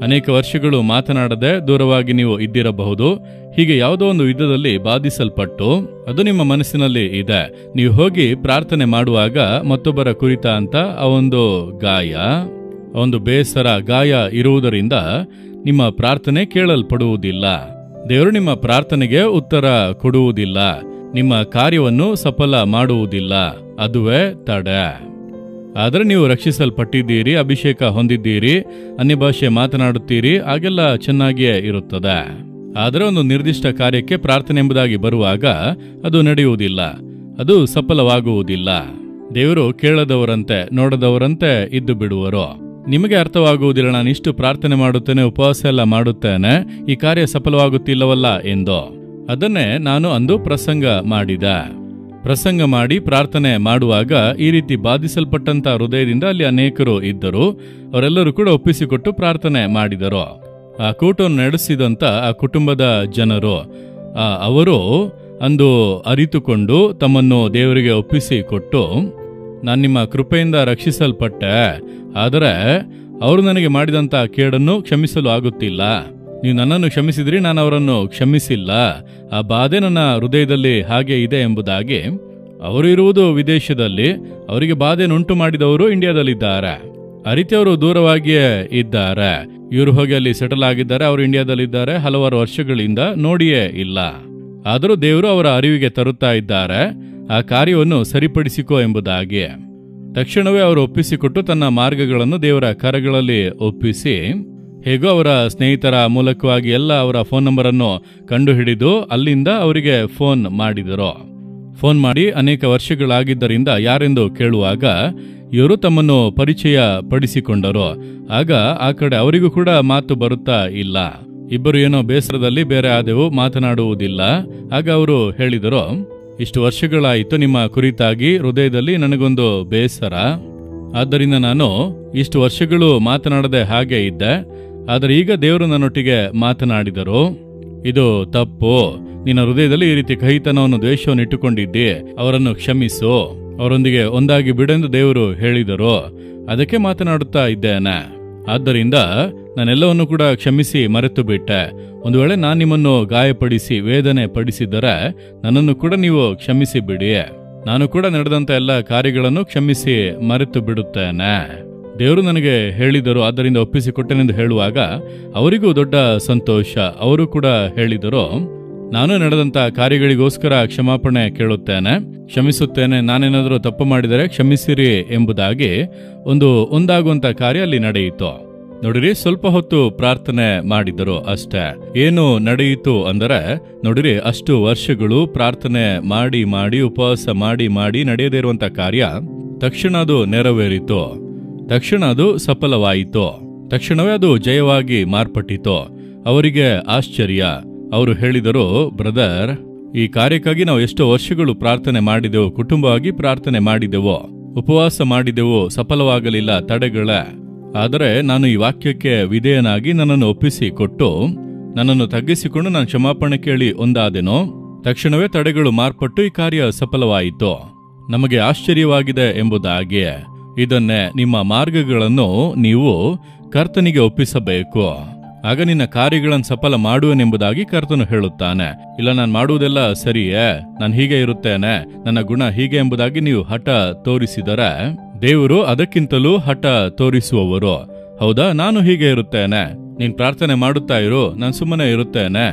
[SPEAKER 1] ಅನೇಕ ವರ್ಷಗಳು ಮಾತನಾಡದೆ ದೂರವಾಗಿ ನೀವು ಇದ್ದಿರಬಹುದು. ಹೀಗೆ ಯಾವುದೋ ಒಂದು ವಿಧದಲ್ಲಿ ಬಾಧಿಸಲ್ಪಟ್ಟು ಅದು ನಿಮ್ಮ ಮನಸ್ಸಿನಲ್ಲಿ ಇದೆ. ನೀವು ಹೋಗಿ ಪ್ರಾರ್ಥನೆ ಮಾಡುವಾಗ ಮತ್ತೊಬ್ಬರ ಕುರಿತ ಅಂತ ಆ ಒಂದು ಗಾಯ, ಆ ಒಂದು ಬೇಸರ, ಗಾಯ ಇರುವುದರಿಂದ ನಿಮ್ಮ ಪ್ರಾರ್ಥನೆ ಕೇಳಲ್ಪಡುವುದಿಲ್ಲ. ದೇವರು ನಿಮ್ಮ ಪ್ರಾರ್ಥನೆಗೆ ಉತ್ತರ ಕೊಡುವುದಿಲ್ಲ. ನಿಮ್ಮ ಕಾರ್ಯವನ್ನು ಸಫಲ ಮಾಡುವುದಿಲ್ಲ. ಅದುವೇ ತಡೆ. ಆದರೆ ನೀವು ರಕ್ಷಿಸಲ್ಪಟ್ಟಿದ್ದೀರಿ, ಅಭಿಷೇಕ ಹೊಂದಿದ್ದೀರಿ, ಅನ್ಯಭಾಷೆ ಮಾತನಾಡುತ್ತೀರಿ, ಹಾಗೆಲ್ಲ ಚೆನ್ನಾಗಿಯೇ ಇರುತ್ತದೆ. ಆದರೆ ಒಂದು ನಿರ್ದಿಷ್ಟ ಕಾರ್ಯಕ್ಕೆ ಪ್ರಾರ್ಥನೆ ಎಂಬುದಾಗಿ ಬರುವಾಗ ಅದು ನಡೆಯುವುದಿಲ್ಲ, ಅದು ಸಫಲವಾಗುವುದಿಲ್ಲ. ದೇವರು ಕೇಳದವರಂತೆ ನೋಡದವರಂತೆ ಇದ್ದು ಬಿಡುವರು. ನಿಮಗೆ ಅರ್ಥವಾಗುವುದಿಲ್ಲ, ನಾನು ಇಷ್ಟು ಪ್ರಾರ್ಥನೆ ಮಾಡುತ್ತೇನೆ, ಉಪವಾಸ ಎಲ್ಲ ಮಾಡುತ್ತೇನೆ, ಈ ಕಾರ್ಯ ಸಫಲವಾಗುತ್ತಿಲ್ಲವಲ್ಲ ಎಂದು. ಅದನ್ನೇ ನಾನು ಅಂದು ಪ್ರಸಂಗ ಮಾಡಿ ಪ್ರಾರ್ಥನೆ ಮಾಡುವಾಗ ಈ ರೀತಿ ಬಾಧಿಸಲ್ಪಟ್ಟಂತ ಹೃದಯದಿಂದ ಅಲ್ಲಿ ಅನೇಕರು ಇದ್ದರು. ಅವರೆಲ್ಲರೂ ಕೂಡ ಒಪ್ಪಿಸಿಕೊಟ್ಟು ಪ್ರಾರ್ಥನೆ ಮಾಡಿದರು. ಆ ಕೂಟವನ್ನು ನಡೆಸಿದಂತ ಆ ಕುಟುಂಬದ ಜನರು ಅವರು ಅಂದು ಅರಿತುಕೊಂಡು ತಮ್ಮನ್ನು ದೇವರಿಗೆ ಒಪ್ಪಿಸಿಕೊಟ್ಟು, ನಾನು ನಿಮ್ಮ ಕೃಪೆಯಿಂದ ರಕ್ಷಿಸಲ್ಪಟ್ಟೆ, ಆದರೆ ಅವರು ನನಗೆ ಮಾಡಿದಂಥ ಕೇಡನ್ನು ಕ್ಷಮಿಸಲು ಆಗುತ್ತಿಲ್ಲ. ನೀವು ನನ್ನನ್ನು ಕ್ಷಮಿಸಿದ್ರಿ, ನಾನು ಅವರನ್ನು ಕ್ಷಮಿಸಿಲ್ಲ. ಆ ಬಾಧೆ ನನ್ನ ಹೃದಯದಲ್ಲಿ ಹಾಗೆ ಇದೆ ಎಂಬುದಾಗಿ. ಅವರು ಇರುವುದು ವಿದೇಶದಲ್ಲಿ, ಅವರಿಗೆ ಬಾಧೆಯನ್ನುಂಟು ಮಾಡಿದವರು ಇಂಡಿಯಾದಲ್ಲಿದ್ದಾರೆ. ಆ ರೀತಿ ಅವರು ದೂರವಾಗಿಯೇ ಇದ್ದಾರೆ. ಇವರು ಹೋಗಿ ಅಲ್ಲಿ ಸೆಟಲ್ ಆಗಿದ್ದಾರೆ, ಅವರು ಇಂಡಿಯಾದಲ್ಲಿದ್ದಾರೆ, ಹಲವಾರು ವರ್ಷಗಳಿಂದ ನೋಡಿಯೇ ಇಲ್ಲ. ಆದರೂ ದೇವರು ಅವರ ಅರಿವಿಗೆ ತರುತ್ತಾ ಇದ್ದಾರೆ, ಆ ಕಾರ್ಯವನ್ನು ಸರಿಪಡಿಸಿಕೋ ಎಂಬುದಾಗಿ. ತಕ್ಷಣವೇ ಅವರು ಒಪ್ಪಿಸಿಕೊಟ್ಟು ತನ್ನ ಮಾರ್ಗಗಳನ್ನು ದೇವರ ಕರಗಳಲ್ಲಿ ಒಪ್ಪಿಸಿ, ಹೇಗೋ ಅವರ ಸ್ನೇಹಿತರ ಮೂಲಕವಾಗಿ ಎಲ್ಲ ಅವರ ಫೋನ್ ನಂಬರನ್ನು ಕಂಡುಹಿಡಿದು ಅಲ್ಲಿಂದ ಅವರಿಗೆ ಫೋನ್ ಮಾಡಿದರು. ಫೋನ್ ಮಾಡಿ ಅನೇಕ ವರ್ಷಗಳಾಗಿದ್ದರಿಂದ ಯಾರೆಂದು ಕೇಳುವಾಗ ಇವರು ತಮ್ಮನ್ನು ಪರಿಚಯ ಪಡಿಸಿಕೊಂಡರು. ಆಗ ಆ ಕಡೆ ಅವರಿಗೂ ಕೂಡ ಮಾತು ಬರುತ್ತಾ ಇಲ್ಲ. ಇಬ್ಬರು ಏನೋ ಬೇಸರದಲ್ಲಿ ಬೇರೆ ಆದೆವು, ಮಾತನಾಡುವುದಿಲ್ಲ. ಆಗ ಅವರು ಹೇಳಿದರು, ಇಷ್ಟು ವರ್ಷಗಳಾಯಿತು ನಿಮ್ಮ ಕುರಿತಾಗಿ ಹೃದಯದಲ್ಲಿ ನನಗೊಂದು ಬೇಸರ, ಆದ್ದರಿಂದ ನಾನು ಇಷ್ಟು ವರ್ಷಗಳು ಮಾತನಾಡದೆ ಹಾಗೆ ಇದ್ದೆ. ಆದರೆ ಈಗ ದೇವರು ನನ್ನೊಟ್ಟಿಗೆ ಮಾತನಾಡಿದರು, ಇದು ತಪ್ಪು, ನಿನ್ನ ಹೃದಯದಲ್ಲಿ ಈ ರೀತಿ ಕಹಿತನವನ್ನು, ದ್ವೇಷವನ್ನು ಇಟ್ಟುಕೊಂಡಿದ್ದಿ, ಅವರನ್ನು ಕ್ಷಮಿಸು, ಅವರೊಂದಿಗೆ ಒಂದಾಗಿ ಬಿಡೆಂದು ದೇವರು ಹೇಳಿದರು. ಅದಕ್ಕೆ ಮಾತನಾಡುತ್ತಾ ಇದ್ದೇನೆ. ಆದ್ದರಿಂದ ನಾನೆಲ್ಲವನ್ನು ಕೂಡ ಕ್ಷಮಿಸಿ ಮರೆತು ಬಿಟ್ಟೆ. ಒಂದು ವೇಳೆ ನಾನು ನಿಮ್ಮನ್ನು ಗಾಯಪಡಿಸಿ ವೇದನೆ ಪಡಿಸಿದರೆ ನನ್ನನ್ನು ಕೂಡ ನೀವು ಕ್ಷಮಿಸಿ ಬಿಡಿ. ನಾನು ಕೂಡ ನಡೆದಂಥ ಎಲ್ಲ ಕಾರ್ಯಗಳನ್ನು ಕ್ಷಮಿಸಿ ಮರೆತು ಬಿಡುತ್ತೇನೆ. ದೇವರು ನನಗೆ ಹೇಳಿದರು, ಆದ್ದರಿಂದ ಒಪ್ಪಿಸಿಕೊಟ್ಟೆನೆಂದು ಹೇಳುವಾಗ ಅವರಿಗೂ ದೊಡ್ಡ ಸಂತೋಷ. ಅವರು ಕೂಡ ಹೇಳಿದರು, ನಾನು ನಡೆದಂಥ ಕಾರ್ಯಗಳಿಗೋಸ್ಕರ ಕ್ಷಮಾಪಣೆ ಕೇಳುತ್ತೇನೆ, ಕ್ಷಮಿಸುತ್ತೇನೆ, ನಾನೇನಾದರೂ ತಪ್ಪು ಮಾಡಿದರೆ ಕ್ಷಮಿಸಿರಿ ಎಂಬುದಾಗಿ ಒಂದಾಗುವಂಥ ಕಾರ್ಯ ಅಲ್ಲಿ ನಡೆಯಿತು. ನೋಡಿರಿ, ಸ್ವಲ್ಪ ಹೊತ್ತು ಪ್ರಾರ್ಥನೆ ಮಾಡಿದರು ಅಷ್ಟೇ. ಏನು ನಡೆಯಿತು ಅಂದರೆ, ನೋಡಿರಿ, ಅಷ್ಟು ವರ್ಷಗಳು ಪ್ರಾರ್ಥನೆ ಮಾಡಿ ಉಪವಾಸ ಮಾಡಿ ನಡೆಯದೇ ಇರುವಂಥ ಕಾರ್ಯ ತಕ್ಷಣ ಅದು ನೆರವೇರಿತು. ತಕ್ಷಣ ಅದು ಸಫಲವಾಯಿತು. ತಕ್ಷಣವೇ ಅದು ಜಯವಾಗಿ ಮಾರ್ಪಟ್ಟಿತು. ಅವರಿಗೆ ಆಶ್ಚರ್ಯ. ಅವರು ಹೇಳಿದರು, ಬ್ರದರ್, ಈ ಕಾರ್ಯಕ್ಕಾಗಿ ನಾವು ಎಷ್ಟೋ ವರ್ಷಗಳು ಪ್ರಾರ್ಥನೆ ಮಾಡಿದೆವು, ಕುಟುಂಬವಾಗಿ ಪ್ರಾರ್ಥನೆ ಮಾಡಿದೆವು, ಉಪವಾಸ ಮಾಡಿದೆವು, ಸಫಲವಾಗಲಿಲ್ಲ, ತಡೆಗಳೇ. ಆದರೆ ನಾನು ಈ ವಾಕ್ಯಕ್ಕೆ ವಿಧೇಯನಾಗಿ ನನ್ನನ್ನು ಒಪ್ಪಿಸಿಕೊಟ್ಟು ನನ್ನನ್ನು ತಗ್ಗಿಸಿಕೊಂಡು ನಾನು ಕ್ಷಮಾಪಣೆ ಕೇಳಿ ಒಂದಾದೆನೋ, ತಕ್ಷಣವೇ ತಡೆಗಳು ಮಾರ್ಪಟ್ಟು ಈ ಕಾರ್ಯ ಸಫಲವಾಯಿತು. ನಮಗೆ ಆಶ್ಚರ್ಯವಾಗಿದೆ ಎಂಬುದಾಗಿ. ಇದನ್ನೇ ನಿಮ್ಮ ಮಾರ್ಗಗಳನ್ನು ನೀವು ಕರ್ತನಿಗೆ ಒಪ್ಪಿಸಬೇಕು. ಆಗ ನಿನ್ನ ಕಾರ್ಯಗಳನ್ನು ಸಫಲ ಮಾಡುವನೆಂಬುದಾಗಿ ಕರ್ತನು ಹೇಳುತ್ತಾನೆ. ಇಲ್ಲ, ನಾನು ಮಾಡುವುದೆಲ್ಲ ಸರಿಯೇ, ನಾನು ಹೀಗೆ ಇರುತ್ತೇನೆ, ನನ್ನ ಗುಣ ಹೀಗೆ ಎಂಬುದಾಗಿ ನೀವು ಹಠ ತೋರಿಸಿದರೆ ದೇವರು ಅದಕ್ಕಿಂತಲೂ ಹಠ ತೋರಿಸುವವರು. ಹೌದಾ, ನಾನು ಹೀಗೆ ಇರುತ್ತೇನೆ, ನೀನ್ ಪ್ರಾರ್ಥನೆ ಮಾಡುತ್ತಾ ಇರು, ನಾನು ಸುಮ್ಮನೆ ಇರುತ್ತೇನೆ,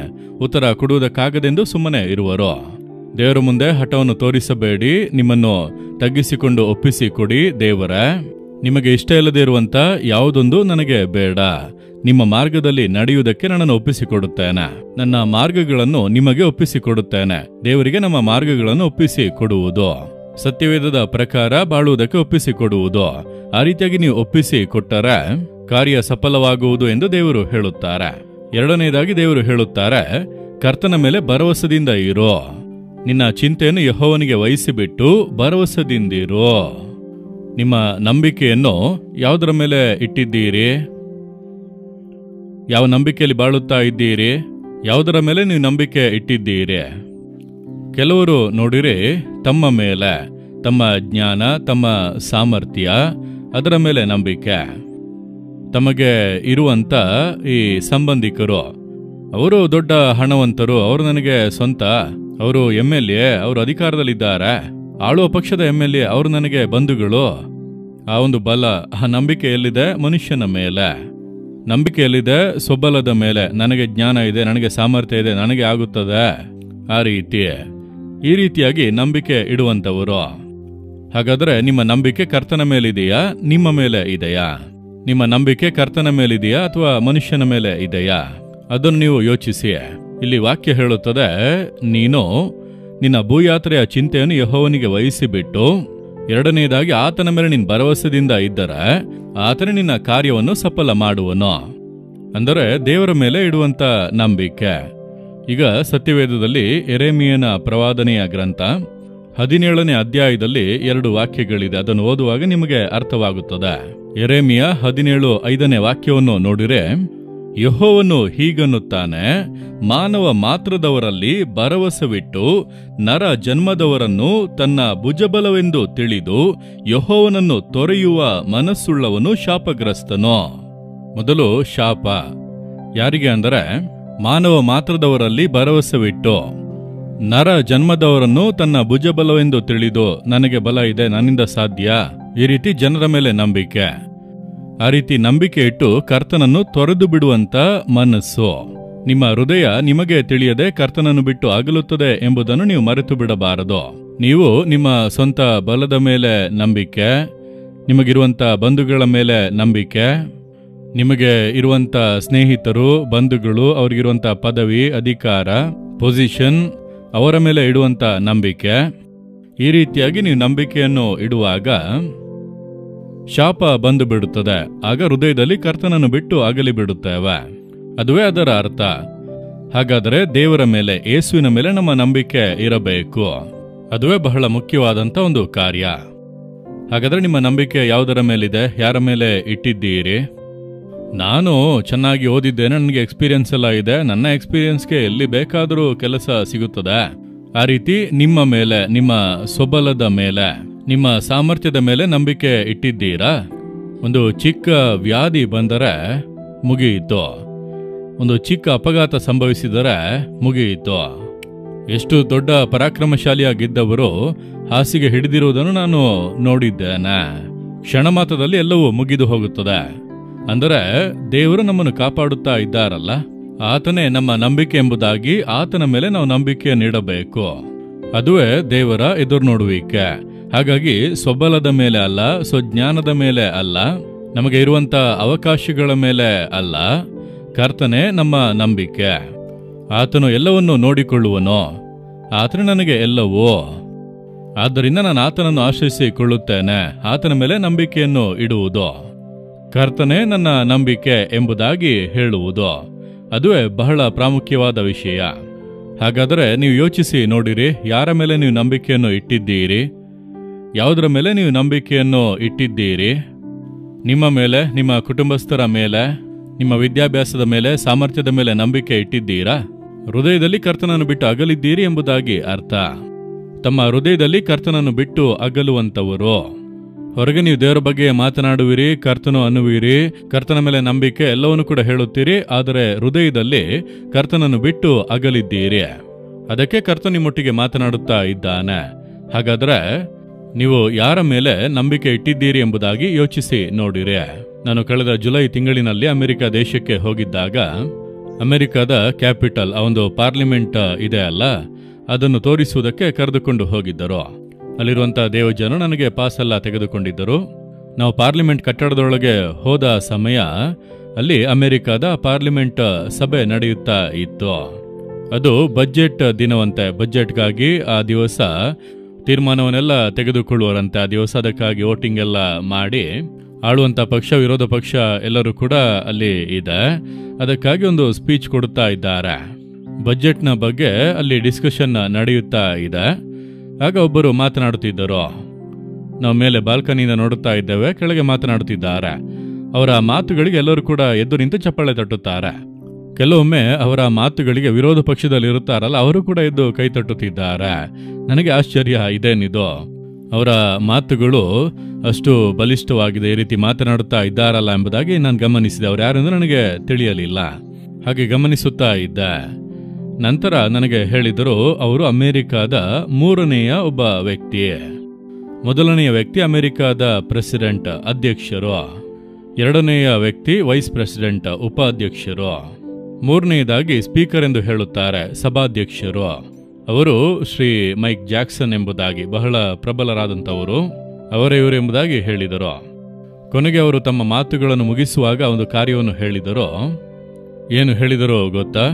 [SPEAKER 1] ಉತ್ತರ ಕೊಡುವುದಕ್ಕಾಗದೆಂದು ಸುಮ್ಮನೆ ಇರುವರು. ದೇವರ ಮುಂದೆ ಹಠವನ್ನು ತೋರಿಸಬೇಡಿ, ನಿಮ್ಮನ್ನು ತಗ್ಗಿಸಿಕೊಂಡು ಒಪ್ಪಿಸಿಕೊಡಿ. ದೇವರೇ, ನಿಮಗೆ ಇಷ್ಟ ಇಲ್ಲದೆ ಇರುವಂತ ಯಾವುದೊಂದು ನನಗೆ ಬೇಡ, ನಿಮ್ಮ ಮಾರ್ಗದಲ್ಲಿ ನಡೆಯುವುದಕ್ಕೆ ನನ್ನನ್ನು ಒಪ್ಪಿಸಿಕೊಡುತ್ತೇನೆ, ನನ್ನ ಮಾರ್ಗಗಳನ್ನು ನಿಮಗೆ ಒಪ್ಪಿಸಿಕೊಡುತ್ತೇನೆ. ದೇವರಿಗೆ ನಮ್ಮ ಮಾರ್ಗಗಳನ್ನು ಒಪ್ಪಿಸಿಕೊಡುವುದು, ಸತ್ಯವೇದದ ಪ್ರಕಾರ ಬಾಳುವುದಕ್ಕೆ ಒಪ್ಪಿಸಿಕೊಡುವುದು. ಆ ರೀತಿಯಾಗಿ ನೀವು ಒಪ್ಪಿಸಿಕೊಟ್ಟರೆ ಕಾರ್ಯ ಸಫಲವಾಗುವುದು ಎಂದು ದೇವರು ಹೇಳುತ್ತಾರೆ. ಎರಡನೇದಾಗಿ ದೇವರು ಹೇಳುತ್ತಾರೆ, ಕರ್ತನ ಮೇಲೆ ಭರವಸೆಯಿಂದ ಇರೋ. ನಿನ್ನ ಚಿಂತೆಯನ್ನು ಯೆಹೋವನಿಗೆ ವಹಿಸಿಬಿಟ್ಟು ಭರವಸೆದಿಂದಿರು. ನಿಮ್ಮ ನಂಬಿಕೆಯನ್ನು ಯಾವುದರ ಮೇಲೆ ಇಟ್ಟಿದ್ದೀರಿ? ಯಾವ ನಂಬಿಕೆಯಲ್ಲಿ ಬಾಳುತ್ತಾ ಇದ್ದೀರಿ? ಯಾವುದರ ಮೇಲೆ ನೀವು ನಂಬಿಕೆ ಇಟ್ಟಿದ್ದೀರಿ? ಕೆಲವರು ನೋಡಿರಿ, ತಮ್ಮ ಮೇಲೆ, ತಮ್ಮ ಜ್ಞಾನ, ತಮ್ಮ ಸಾಮರ್ಥ್ಯ, ಅದರ ಮೇಲೆ ನಂಬಿಕೆ. ತಮಗೆ ಇರುವಂಥ ಈ ಸಂಬಂಧಿಕರು, ಅವರು ದೊಡ್ಡ ಹಣವಂತರು, ಅವರು ನನಗೆ ಸ್ವಂತ, ಅವರು MLA, ಅವರು ಅಧಿಕಾರದಲ್ಲಿದ್ದಾರೆ, ಆಳುವ ಪಕ್ಷದ MLA, ಅವರು ನನಗೆ ಬಂಧುಗಳು. ಆ ಒಂದು ಬಲ, ಆ ನಂಬಿಕೆ ಎಲ್ಲಿದೆ? ಮನುಷ್ಯನ ಮೇಲೆ. ನಂಬಿಕೆ ಎಲ್ಲಿದೆ? ಸ್ವಬಲದ ಮೇಲೆ. ನನಗೆ ಜ್ಞಾನ ಇದೆ, ನನಗೆ ಸಾಮರ್ಥ್ಯ ಇದೆ, ನನಗೆ ಆಗುತ್ತದೆ. ಆ ಈ ರೀತಿಯಾಗಿ ನಂಬಿಕೆ ಇಡುವಂಥವರು. ಹಾಗಾದರೆ ನಿಮ್ಮ ನಂಬಿಕೆ ಕರ್ತನ ಮೇಲಿದೆಯಾ, ನಿಮ್ಮ ಮೇಲೆ ಇದೆಯಾ? ನಿಮ್ಮ ನಂಬಿಕೆ ಕರ್ತನ ಮೇಲಿದೆಯಾ ಅಥವಾ ಮನುಷ್ಯನ ಮೇಲೆ ಇದೆಯಾ? ಅದನ್ನು ನೀವು ಯೋಚಿಸಿ. ಇಲ್ಲಿ ವಾಕ್ಯ ಹೇಳುತ್ತದೆ, ನೀನು ನಿನ್ನ ಭೂಯಾತ್ರೆಯ ಚಿಂತೆಯನ್ನು ಯೆಹೋವನಿಗೆ ವಹಿಸಿಬಿಟ್ಟು, ಎರಡನೆಯದಾಗಿ ಆತನ ಮೇಲೆ ನಿನ್ನ ಭರವಸೆದಿಂದ ಇದ್ದರೆ ಆತನೇ ನಿನ್ನ ಕಾರ್ಯವನ್ನು ಸಫಲ ಮಾಡುವನು. ಅಂದರೆ ದೇವರ ಮೇಲೆ ಇಡುವಂಥ ನಂಬಿಕೆ. ಈಗ ಸತ್ಯವೇದದಲ್ಲಿ ಯೆರೆಮೀಯನ ಪ್ರವಾದನೆಯ ಗ್ರಂಥ 17ನೇ ಅಧ್ಯಾಯದಲ್ಲಿ 2 ವಾಕ್ಯಗಳಿದೆ. ಅದನ್ನು ಓದುವಾಗ ನಿಮಗೆ ಅರ್ಥವಾಗುತ್ತದೆ. ಯೆರೆಮೀಯ 17:5ನೇ ವಾಕ್ಯವನ್ನು ನೋಡಿರೆ, ಯೆಹೋವನು ಹೀಗನ್ನುತ್ತಾನೆ, ಮಾನವ ಮಾತ್ರದವರಲ್ಲಿ ಭರವಸವಿಟ್ಟು ನರ ಜನ್ಮದವರನ್ನು ತನ್ನ ಭುಜಬಲವೆಂದು ತಿಳಿದು ಯೆಹೋವನನ್ನು ತೊರೆಯುವ ಮನಸ್ಸುಳ್ಳವನು ಶಾಪಗ್ರಸ್ತನು. ಮೊದಲು ಶಾಪ ಯಾರಿಗೆ ಅಂದರೆ, ಮಾನವ ಮಾತ್ರದವರಲ್ಲಿ ಭರವಸವಿಟ್ಟು ನರ ಜನ್ಮದವರನ್ನು ತನ್ನ ಭುಜಬಲವೆಂದು ತಿಳಿದು, ನನಗೆ ಬಲ ಇದೆ, ನನ್ನಿಂದ ಸಾಧ್ಯ, ಈ ರೀತಿ ಜನರ ಮೇಲೆ ನಂಬಿಕೆ. ಆ ರೀತಿ ನಂಬಿಕೆ ಇಟ್ಟು ಕರ್ತನನ್ನು ತೊರೆದು ಬಿಡುವಂತ ಮನಸ್ಸು. ನಿಮ್ಮ ಹೃದಯ ನಿಮಗೆ ತಿಳಿಯದೆ ಕರ್ತನನ್ನು ಬಿಟ್ಟು ಅಗಲುತ್ತದೆ ಎಂಬುದನ್ನು ನೀವು ಮರೆತು ಬಿಡಬಾರದು. ನೀವು ನಿಮ್ಮ ಸ್ವಂತ ಬಲದ ಮೇಲೆ ನಂಬಿಕೆ, ನಿಮಗಿರುವಂಥ ಬಂಧುಗಳ ಮೇಲೆ ನಂಬಿಕೆ, ನಿಮಗೆ ಇರುವಂಥ ಸ್ನೇಹಿತರು, ಬಂಧುಗಳು, ಅವರಿಗಿರುವಂಥ ಪದವಿ, ಅಧಿಕಾರ, ಪೊಸಿಷನ್, ಅವರ ಮೇಲೆ ಇಡುವಂಥ ನಂಬಿಕೆ, ಈ ರೀತಿಯಾಗಿ ನೀವು ನಂಬಿಕೆಯನ್ನು ಇಡುವಾಗ ಶಾಪ ಬಂದು ಬಿಡುತ್ತದೆ. ಆಗ ಹೃದಯದಲ್ಲಿ ಕರ್ತನನ್ನು ಬಿಟ್ಟು ಅಗಲಿ ಬಿಡುತ್ತೇವೆ. ಅದುವೇ ಅದರ ಅರ್ಥ. ಹಾಗಾದರೆ ದೇವರ ಮೇಲೆ, ಯೇಸುವಿನ ಮೇಲೆ ನಮ್ಮ ನಂಬಿಕೆ ಇರಬೇಕು. ಅದುವೇ ಬಹಳ ಮುಖ್ಯವಾದಂಥ ಒಂದು ಕಾರ್ಯ. ಹಾಗಾದರೆ ನಿಮ್ಮ ನಂಬಿಕೆ ಯಾವುದರ ಮೇಲಿದೆ? ಯಾರ ಮೇಲೆ ಇಟ್ಟಿದ್ದೀರಿ? ನಾನು ಚೆನ್ನಾಗಿ ಓದಿದ್ದೇನೆ, ನನಗೆ ಎಕ್ಸ್ಪೀರಿಯನ್ಸ್ ಎಲ್ಲ ಇದೆ, ನನ್ನ ಎಕ್ಸ್ಪೀರಿಯನ್ಸ್ಗೆ ಎಲ್ಲಿ ಬೇಕಾದರೂ ಕೆಲಸ ಸಿಗುತ್ತದೆ. ಆ ರೀತಿ ನಿಮ್ಮ ಮೇಲೆ, ನಿಮ್ಮ ಸ್ವಬಲದ ಮೇಲೆ, ನಿಮ್ಮ ಸಾಮರ್ಥ್ಯದ ಮೇಲೆ ನಂಬಿಕೆ ಇಟ್ಟಿದ್ದೀರಾ? ಒಂದು ಚಿಕ್ಕ ವ್ಯಾಧಿ ಬಂದರೆ ಮುಗಿಯಿತು, ಒಂದು ಚಿಕ್ಕ ಅಪಘಾತ ಸಂಭವಿಸಿದರೆ ಮುಗಿಯಿತು. ಎಷ್ಟು ದೊಡ್ಡ ಪರಾಕ್ರಮಶಾಲಿಯಾಗಿದ್ದವರು ಹಾಸಿಗೆ ಹಿಡಿದಿರುವುದನ್ನು ನಾನು ನೋಡಿದ್ದೇನೆ. ಕ್ಷಣ ಮಾತ್ರದಲ್ಲಿ ಎಲ್ಲವೂ ಮುಗಿದು ಹೋಗುತ್ತದೆ. ಅಂದರೆ ದೇವರು ನಮ್ಮನ್ನು ಕಾಪಾಡುತ್ತಾ ಇದ್ದಾರಲ್ಲ, ಆತನೇ ನಮ್ಮ ನಂಬಿಕೆ ಎಂಬುದಾಗಿ ಆತನ ಮೇಲೆ ನಾವು ನಂಬಿಕೆಯನ್ನು ಇಡಬೇಕು. ಅದುವೇ ದೇವರ ಎದುರು ನೋಡುವಿಕೆ. ಹಾಗಾಗಿ ಸ್ವಬಲದ ಮೇಲೆ ಅಲ್ಲ, ಸ್ವಜ್ಞಾನದ ಮೇಲೆ ಅಲ್ಲ, ನಮಗೆ ಇರುವಂತ ಅವಕಾಶಗಳ ಮೇಲೆ ಅಲ್ಲ, ಕರ್ತನೇ ನಮ್ಮ ನಂಬಿಕೆ. ಆತನು ಎಲ್ಲವನ್ನೂ ನೋಡಿಕೊಳ್ಳುವನು, ಆತನು ನನಗೆ ಎಲ್ಲವೂ. ಆದ್ದರಿಂದ ನಾನು ಆತನನ್ನು ಆಶ್ರಯಿಸಿಕೊಳ್ಳುತ್ತೇನೆ, ಆತನ ಮೇಲೆ ನಂಬಿಕೆಯನ್ನು ಇಡುವುದು, ಕರ್ತನೇ ನನ್ನ ನಂಬಿಕೆ ಎಂಬುದಾಗಿ ಹೇಳುವುದು. ಅದುವೇ ಬಹಳ ಪ್ರಾಮುಖ್ಯವಾದ ವಿಷಯ. ಹಾಗಾದರೆ ನೀವು ಯೋಚಿಸಿ ನೋಡಿರಿ, ಯಾರ ಮೇಲೆ ನೀವು ನಂಬಿಕೆಯನ್ನು ಇಟ್ಟಿದ್ದೀರಿ? ಯಾವುದರ ಮೇಲೆ ನೀವು ನಂಬಿಕೆಯನ್ನು ಇಟ್ಟಿದ್ದೀರಿ? ನಿಮ್ಮ ಮೇಲೆ, ನಿಮ್ಮ ಕುಟುಂಬಸ್ಥರ ಮೇಲೆ, ನಿಮ್ಮ ವಿದ್ಯಾಭ್ಯಾಸದ ಮೇಲೆ, ಸಾಮರ್ಥ್ಯದ ಮೇಲೆ ನಂಬಿಕೆ ಇಟ್ಟಿದ್ದೀರಾ? ಹೃದಯದಲ್ಲಿ ಕರ್ತನನ್ನು ಬಿಟ್ಟು ಅಗಲಿದ್ದೀರಿ ಎಂಬುದಾಗಿ ಅರ್ಥ. ತಮ್ಮ ಹೃದಯದಲ್ಲಿ ಕರ್ತನನ್ನು ಬಿಟ್ಟು ಅಗಲುವಂಥವರು. ಹೊರಗೆ ನೀವು ದೇವರ ಬಗ್ಗೆ ಮಾತನಾಡುವಿರಿ, ಕರ್ತನು ಅನ್ನುವಿರಿ, ಕರ್ತನ ಮೇಲೆ ನಂಬಿಕೆ ಎಲ್ಲವನ್ನೂ ಕೂಡ ಹೇಳುತ್ತೀರಿ, ಆದರೆ ಹೃದಯದಲ್ಲಿ ಕರ್ತನನ್ನು ಬಿಟ್ಟು ಅಗಲಿದ್ದೀರಿ. ಅದಕ್ಕೆ ಕರ್ತನು ನಿಮ್ಮೊಟ್ಟಿಗೆ ಮಾತನಾಡುತ್ತಾ ಇದ್ದಾನೆ. ಹಾಗಾದರೆ ನೀವು ಯಾರ ಮೇಲೆ ನಂಬಿಕೆ ಇಟ್ಟಿದ್ದೀರಿ ಎಂಬುದಾಗಿ ಯೋಚಿಸಿ ನೋಡಿರಿ. ನಾನು ಕಳೆದ ಜುಲೈ ತಿಂಗಳಿನಲ್ಲಿ ಅಮೆರಿಕ ದೇಶಕ್ಕೆ ಹೋಗಿದ್ದಾಗ, ಅಮೆರಿಕದ ಕ್ಯಾಪಿಟಲ್, ಆ ಒಂದು ಪಾರ್ಲಿಮೆಂಟ್ ಇದೆ ಅಲ್ಲ, ಅದನ್ನು ತೋರಿಸುವುದಕ್ಕೆ ಕರೆದುಕೊಂಡು ಹೋಗಿದ್ದರು. ಅಲ್ಲಿರುವಂಥ ದೇವಜನ ನನಗೆ ಪಾಸ್ ಎಲ್ಲ ತೆಗೆದುಕೊಂಡಿದ್ದರು. ನಾವು ಪಾರ್ಲಿಮೆಂಟ್ ಕಟ್ಟಡದೊಳಗೆ ಹೋದ ಸಮಯ ಅಲ್ಲಿ ಅಮೆರಿಕದ ಪಾರ್ಲಿಮೆಂಟ್ ಸಭೆ ನಡೆಯುತ್ತಾ ಇತ್ತು. ಅದು ಬಜೆಟ್ ದಿನವಂತೆ. ಬಜೆಟ್ಗಾಗಿ ಆ ದಿವಸ ತೀರ್ಮಾನವನ್ನೆಲ್ಲ ತೆಗೆದುಕೊಳ್ಳುವರಂತೆ. ಆ ದಿವಸ ಅದಕ್ಕಾಗಿ ವೋಟಿಂಗ್ ಎಲ್ಲ ಮಾಡಿ, ಆಳುವಂಥ ಪಕ್ಷ, ವಿರೋಧ ಪಕ್ಷ ಎಲ್ಲರೂ ಕೂಡ ಅಲ್ಲಿ ಇದೆ. ಅದಕ್ಕಾಗಿ ಒಂದು ಸ್ಪೀಚ್ ಕೊಡುತ್ತಾ ಇದ್ದಾರೆ. ಬಜೆಟ್ನ ಬಗ್ಗೆ ಅಲ್ಲಿ ಡಿಸ್ಕಷನ್ ನಡೆಯುತ್ತಾ ಇದೆ. ಆಗ ಒಬ್ಬರು ಮಾತನಾಡುತ್ತಿದ್ದರು. ನಾವು ಮೇಲೆ ಬಾಲ್ಕನಿಯಿಂದ ನೋಡುತ್ತಾ ಇದ್ದೇವೆ, ಕೆಳಗೆ ಮಾತನಾಡುತ್ತಿದ್ದಾರೆ. ಅವರ ಮಾತುಗಳಿಗೆ ಎಲ್ಲರೂ ಕೂಡ ಎದ್ದು ನಿಂತು ಚಪ್ಪಾಳೆ ತಟ್ಟುತ್ತಾರೆ. ಕೆಲವೊಮ್ಮೆ ಅವರ ಮಾತುಗಳಿಗೆ ವಿರೋಧ ಪಕ್ಷದಲ್ಲಿರುತ್ತಾರಲ್ಲ, ಅವರು ಕೂಡ ಎದ್ದು ಕೈ ತಟ್ಟುತ್ತಿದ್ದಾರೆ. ನನಗೆ ಆಶ್ಚರ್ಯ, ಇದೇನಿದು, ಅವರ ಮಾತುಗಳು ಅಷ್ಟು ಬಲಿಷ್ಠವಾಗಿದೆ, ಈ ರೀತಿ ಮಾತನಾಡುತ್ತಾ ಇದ್ದಾರಲ್ಲ ಎಂಬುದಾಗಿ ನಾನು ಗಮನಿಸಿದೆ. ಅವರು ಯಾರೆಂದು ನನಗೆ ತಿಳಿಯಲಿಲ್ಲ. ಹಾಗೆ ಗಮನಿಸುತ್ತಾ ಇದ್ದೆ. ನಂತರ ನನಗೆ ಹೇಳಿದರು, ಅವರು ಅಮೆರಿಕಾದ 3ನೇಯ ಒಬ್ಬ ವ್ಯಕ್ತಿ. ಮೊದಲನೆಯ ವ್ಯಕ್ತಿ ಅಮೆರಿಕಾದ ಪ್ರೆಸಿಡೆಂಟ್, ಅಧ್ಯಕ್ಷರು. 2ನೇಯ ವ್ಯಕ್ತಿ ವೈಸ್ ಪ್ರೆಸಿಡೆಂಟ್, ಉಪಾಧ್ಯಕ್ಷರು. 3ನೇದಾಗಿ ಸ್ಪೀಕರ್ ಎಂದು ಹೇಳುತ್ತಾರೆ, ಸಭಾಧ್ಯಕ್ಷರು. ಅವರು ಶ್ರೀ ಮೈಕ್ ಜಾಕ್ಸನ್ ಎಂಬುದಾಗಿ ಬಹಳ ಪ್ರಬಲರಾದಂಥವರು, ಅವರೇ ಇವರು ಎಂಬುದಾಗಿ ಹೇಳಿದರು. ಕೊನೆಗೆ ಅವರು ತಮ್ಮ ಮಾತುಗಳನ್ನು ಮುಗಿಸುವಾಗ ಒಂದು ಕಾರ್ಯವನ್ನು ಹೇಳಿದರು. ಏನು ಹೇಳಿದರು ಗೊತ್ತಾ?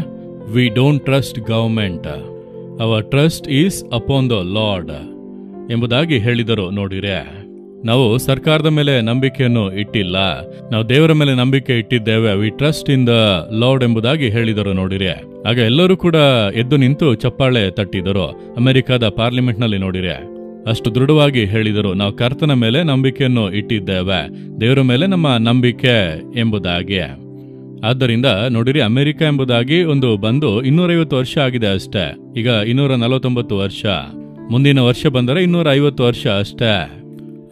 [SPEAKER 1] We don't trust government, our trust is upon the lord ಎಂಬುದಾಗಿ ಹೇಳಿದರು. ನೋಡಿರೆ, ನಾವು ಸರ್ಕಾರದ ಮೇಲೆ ನಂಬಿಕೆಯನ್ನು ಇಟ್ಟಿಲ್ಲ, ನಾವು ದೇವರ ಮೇಲೆ ನಂಬಿಕೆ ಇಟ್ಟಿದ್ದೇವೆ. V trust in the lord ಎಂಬುದಾಗಿ ಹೇಳಿದರು. ನೋಡಿರೆ, ಆಗ ಎಲ್ಲರೂ ಕೂಡ ಎದ್ದು ನಿಂತು ಚಪ್ಪಾಳೆ ತಟ್ಟಿದರು. ಅಮೆರಿಕದ ಪಾರ್ಲಿಮೆಂಟ್ನಲ್ಲಿ ನೋಡಿರೆ, ಅಷ್ಟು ದೃಢವಾಗಿ ಹೇಳಿದರು, ನಾವು ಕರ್ತನ ಮೇಲೆ ನಂಬಿಕೆಯನ್ನು ಇಟ್ಟಿದ್ದೇವೆ, ದೇವರ ಮೇಲೆ ನಮ್ಮ ನಂಬಿಕೆ ಎಂಬುದಾಗಿ. ಆದ್ದರಿಂದ ನೋಡಿರಿ, ಅಮೆರಿಕ ಎಂಬುದಾಗಿ ಒಂದು ಬಂದು 250 ವರ್ಷ ಆಗಿದೆ ಅಷ್ಟೇ. ಈಗ 249 ವರ್ಷ, ಮುಂದಿನ ವರ್ಷ ಬಂದರೆ 250 ವರ್ಷ ಅಷ್ಟೇ.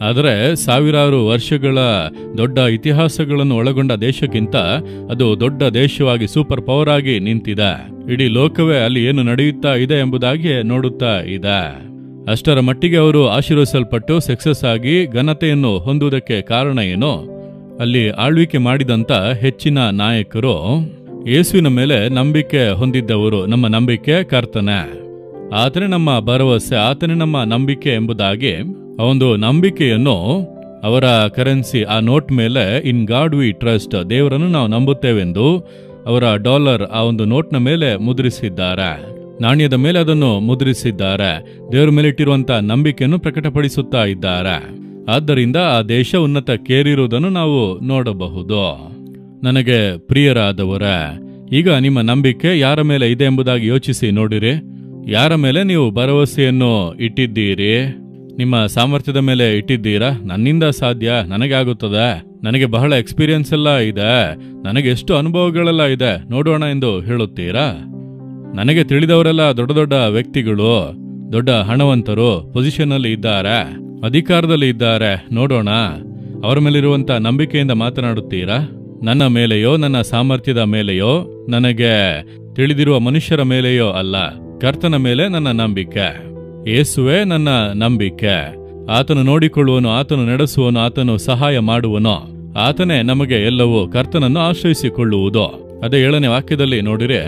[SPEAKER 1] ಆದರೆ ಸಾವಿರಾರು ವರ್ಷಗಳ ದೊಡ್ಡ ಇತಿಹಾಸಗಳನ್ನು ಒಳಗೊಂಡ ದೇಶಕ್ಕಿಂತ ಅದು ದೊಡ್ಡ ದೇಶವಾಗಿ ಸೂಪರ್ ಪವರ್ ಆಗಿ ನಿಂತಿದೆ. ಇಡೀ ಲೋಕವೇ ಅಲ್ಲಿ ಏನು ನಡೆಯುತ್ತಾ ಇದೆ ಎಂಬುದಾಗಿ ನೋಡುತ್ತಾ ಇದೆ. ಅಷ್ಟರ ಮಟ್ಟಿಗೆ ಅವರು ಆಶೀರ್ವದಿಸಲ್ಪಟ್ಟು ಸಕ್ಸಸ್ ಆಗಿ ಘನತೆಯನ್ನು ಹೊಂದುವುದಕ್ಕೆ ಕಾರಣ ಏನು? ಅಲ್ಲಿ ಆಳ್ವಿಕೆ ಮಾಡಿದಂಥ ಹೆಚ್ಚಿನ ನಾಯಕರು ಯೇಸುವಿನ ಮೇಲೆ ನಂಬಿಕೆ ಹೊಂದಿದ್ದವರು. ನಮ್ಮ ನಂಬಿಕೆ ಕರ್ತನೆ, ಆತನೇ ನಮ್ಮ ಭರವಸೆ, ಆತನೇ ನಮ್ಮ ನಂಬಿಕೆ ಎಂಬುದಾಗಿ ಆ ಒಂದು ನಂಬಿಕೆಯನ್ನು ಅವರ ಕರೆನ್ಸಿ, ಆ ನೋಟ್ ಮೇಲೆ ಇನ್ ಗಾಡ್ ವಿ ಟ್ರಸ್ಟ್, ದೇವರನ್ನು ನಾವು ನಂಬುತ್ತೇವೆಂದು ಅವರ ಡಾಲರ್ ಆ ಒಂದು ನೋಟ್ನ ಮೇಲೆ ಮುದ್ರಿಸಿದ್ದಾರೆ, ನಾಣ್ಯದ ಮೇಲೆ ಅದನ್ನು ಮುದ್ರಿಸಿದ್ದಾರೆ. ದೇವರ ಮೇಲೆ ಇಟ್ಟಿರುವಂಥ ನಂಬಿಕೆಯನ್ನು ಪ್ರಕಟಪಡಿಸುತ್ತಾ ಇದ್ದಾರೆ. ಆದ್ದರಿಂದ ಆ ದೇಶ ಉನ್ನತಕ್ಕೇರಿರುವುದನ್ನು ನಾವು ನೋಡಬಹುದು. ನನಗೆ ಪ್ರಿಯರಾದವರ, ಈಗ ನಿಮ್ಮ ನಂಬಿಕೆ ಯಾರ ಮೇಲೆ ಇದೆ ಎಂಬುದಾಗಿ ಯೋಚಿಸಿ ನೋಡಿರಿ. ಯಾರ ಮೇಲೆ ನೀವು ಭರವಸೆಯನ್ನು ಇಟ್ಟಿದ್ದೀರಿ? ನಿಮ್ಮ ಸಾಮರ್ಥ್ಯದ ಮೇಲೆ ಇಟ್ಟಿದ್ದೀರಾ? ನನ್ನಿಂದ ಸಾಧ್ಯ, ನನಗೆ ಆಗುತ್ತದೆ, ನನಗೆ ಬಹಳ ಎಕ್ಸ್ಪೀರಿಯನ್ಸ್ ಎಲ್ಲ ಇದೆ, ನನಗೆ ಎಷ್ಟು ಅನುಭವಗಳೆಲ್ಲ ಇದೆ, ನೋಡೋಣ ಎಂದು ಹೇಳುತ್ತೀರಾ? ನನಗೆ ತಿಳಿದವರೆಲ್ಲ ದೊಡ್ಡ ದೊಡ್ಡ ವ್ಯಕ್ತಿಗಳು, ದೊಡ್ಡ ಹಣವಂತರು, ಪೊಸಿಷನ್ನಲ್ಲಿ ಇದ್ದಾರೆ, ಅಧಿಕಾರದಲ್ಲಿ ಇದ್ದಾರೆ, ನೋಡೋಣ, ಅವರ ಮೇಲಿರುವಂಥ ನಂಬಿಕೆಯಿಂದ ಮಾತನಾಡುತ್ತೀರಾ? ನನ್ನ ಮೇಲೆಯೋ, ನನ್ನ ಸಾಮರ್ಥ್ಯದ ಮೇಲೆಯೋ, ನನಗೆ ತಿಳಿದಿರುವ ಮನುಷ್ಯರ ಮೇಲೆಯೋ ಅಲ್ಲ, ಕರ್ತನ ಮೇಲೆ ನನ್ನ ನಂಬಿಕೆ. ಯೇಸುವೇ ನನ್ನ ನಂಬಿಕೆ. ಆತನು ನೋಡಿಕೊಳ್ಳುವನು, ಆತನು ನಡೆಸುವನು, ಆತನು ಸಹಾಯ ಮಾಡುವನು, ಆತನೇ ನಮಗೆ ಎಲ್ಲವೂ. ಕರ್ತನನ್ನು ಆಶ್ರಯಿಸಿಕೊಳ್ಳುವುದು. ಅದೇ 7ನೇ ವಾಕ್ಯದಲ್ಲಿ ನೋಡಿರೆ,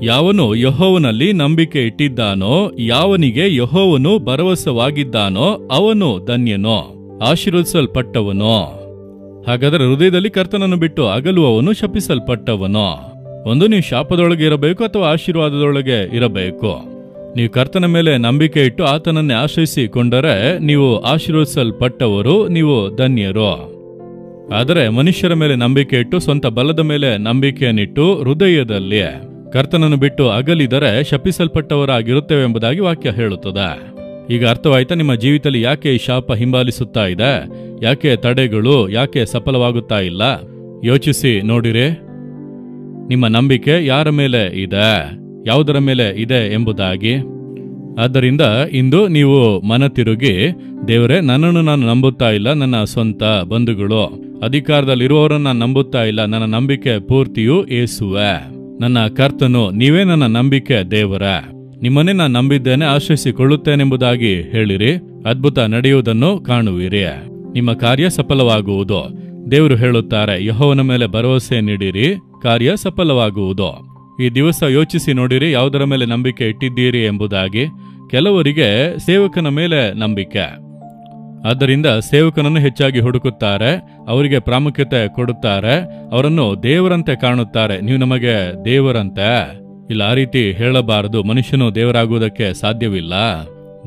[SPEAKER 1] ಯಾವನು ಯೆಹೋವನಲ್ಲಿ ನಂಬಿಕೆ ಇಟ್ಟಿದ್ದಾನೋ, ಯಾವನಿಗೆ ಯೆಹೋವನು ಭರವಸವಾಗಿದ್ದಾನೋ ಅವನು ಧನ್ಯನೋ, ಆಶೀರ್ವದಿಸಲ್ಪಟ್ಟವನೋ. ಹಾಗಾದರೆ ಹೃದಯದಲ್ಲಿ ಕರ್ತನನ್ನು ಬಿಟ್ಟು ಅಗಲುವವನು ಶಪಿಸಲ್ಪಟ್ಟವನೋ. ಒಂದು, ನೀವು ಶಾಪದೊಳಗೆ ಇರಬೇಕು ಅಥವಾ ಆಶೀರ್ವಾದದೊಳಗೆ ಇರಬೇಕು. ನೀವು ಕರ್ತನ ಮೇಲೆ ನಂಬಿಕೆ ಇಟ್ಟು ಆತನನ್ನೇ ಆಶ್ರಯಿಸಿಕೊಂಡರೆ ನೀವು ಆಶೀರ್ವದಿಸಲ್ಪಟ್ಟವರು, ನೀವು ಧನ್ಯರು. ಆದರೆ ಮನುಷ್ಯರ ಮೇಲೆ ನಂಬಿಕೆ ಇಟ್ಟು, ಸ್ವಂತ ಬಲದ ಮೇಲೆ ನಂಬಿಕೆಯನ್ನಿಟ್ಟು ಹೃದಯದಲ್ಲಿ ಕರ್ತನನ್ನು ಬಿಟ್ಟು ಅಗಲಿದರೆ ಶಪಿಸಲ್ಪಟ್ಟವರಾಗಿರುತ್ತೇವೆ ಎಂಬುದಾಗಿ ವಾಕ್ಯ ಹೇಳುತ್ತದೆ. ಈಗ ಅರ್ಥವಾಯ್ತಾ ನಿಮ್ಮ ಜೀವಿತದಲ್ಲಿ ಯಾಕೆ ಈ ಶಾಪ ಹಿಂಬಾಲಿಸುತ್ತಾ ಇದೆ? ಯಾಕೆ ತಡೆಗಳು, ಯಾಕೆ ಸಫಲವಾಗುತ್ತಾ ಇಲ್ಲ? ಯೋಚಿಸಿ ನೋಡಿರಿ, ನಿಮ್ಮ ನಂಬಿಕೆ ಯಾರ ಮೇಲೆ ಇದೆ, ಯಾವುದರ ಮೇಲೆ ಇದೆ ಎಂಬುದಾಗಿ. ಆದ್ದರಿಂದ ಇಂದು ನೀವು ಮನ ತಿರುಗಿ, ದೇವರೇ, ನನ್ನನ್ನು ನಾನು ನಂಬುತ್ತಾ ಇಲ್ಲ, ನನ್ನ ಸ್ವಂತ ಬಂಧುಗಳು, ಅಧಿಕಾರದಲ್ಲಿರುವವರನ್ನು ನಾನು ನಂಬುತ್ತಾ ಇಲ್ಲ, ನನ್ನ ನಂಬಿಕೆ ಪೂರ್ತಿಯು ಯೇಸುವೆ, ನನ್ನ ಕರ್ತನು, ನೀವೇ ನನ್ನ ನಂಬಿಕೆ ದೇವರ, ನಿಮ್ಮನ್ನೇ ನಾನು ನಂಬಿದ್ದೇನೆ, ಆಶ್ರಯಿಸಿಕೊಳ್ಳುತ್ತೇನೆಂಬುದಾಗಿ ಹೇಳಿರಿ. ಅದ್ಭುತ ನಡೆಯುವುದನ್ನು ಕಾಣುವಿರಿ, ನಿಮ್ಮ ಕಾರ್ಯ ಸಫಲವಾಗುವುದು. ದೇವರು ಹೇಳುತ್ತಾರೆ, ಯೆಹೋವನ ಮೇಲೆ ಭರವಸೆ ನೀಡಿರಿ, ಕಾರ್ಯ ಸಫಲವಾಗುವುದು. ಈ ದಿವಸ ಯೋಚಿಸಿ ನೋಡಿರಿ, ಯಾವುದರ ಮೇಲೆ ನಂಬಿಕೆ ಇಟ್ಟಿದ್ದೀರಿ ಎಂಬುದಾಗಿ. ಕೆಲವರಿಗೆ ಸೇವಕನ ಮೇಲೆ ನಂಬಿಕೆ, ಆದ್ದರಿಂದ ಸೇವಕನನ್ನು ಹೆಚ್ಚಾಗಿ ಹುಡುಕುತ್ತಾರೆ, ಅವರಿಗೆ ಪ್ರಾಮುಖ್ಯತೆ ಕೊಡುತ್ತಾರೆ, ಅವರನ್ನು ದೇವರಂತೆ ಕಾಣುತ್ತಾರೆ. ನೀವು ನಮಗೆ ದೇವರಂತೆ ಇಲ್ಲ, ಆ ರೀತಿ ಹೇಳಬಾರದು. ಮನುಷ್ಯನು ದೇವರಾಗುವುದಕ್ಕೆ ಸಾಧ್ಯವಿಲ್ಲ,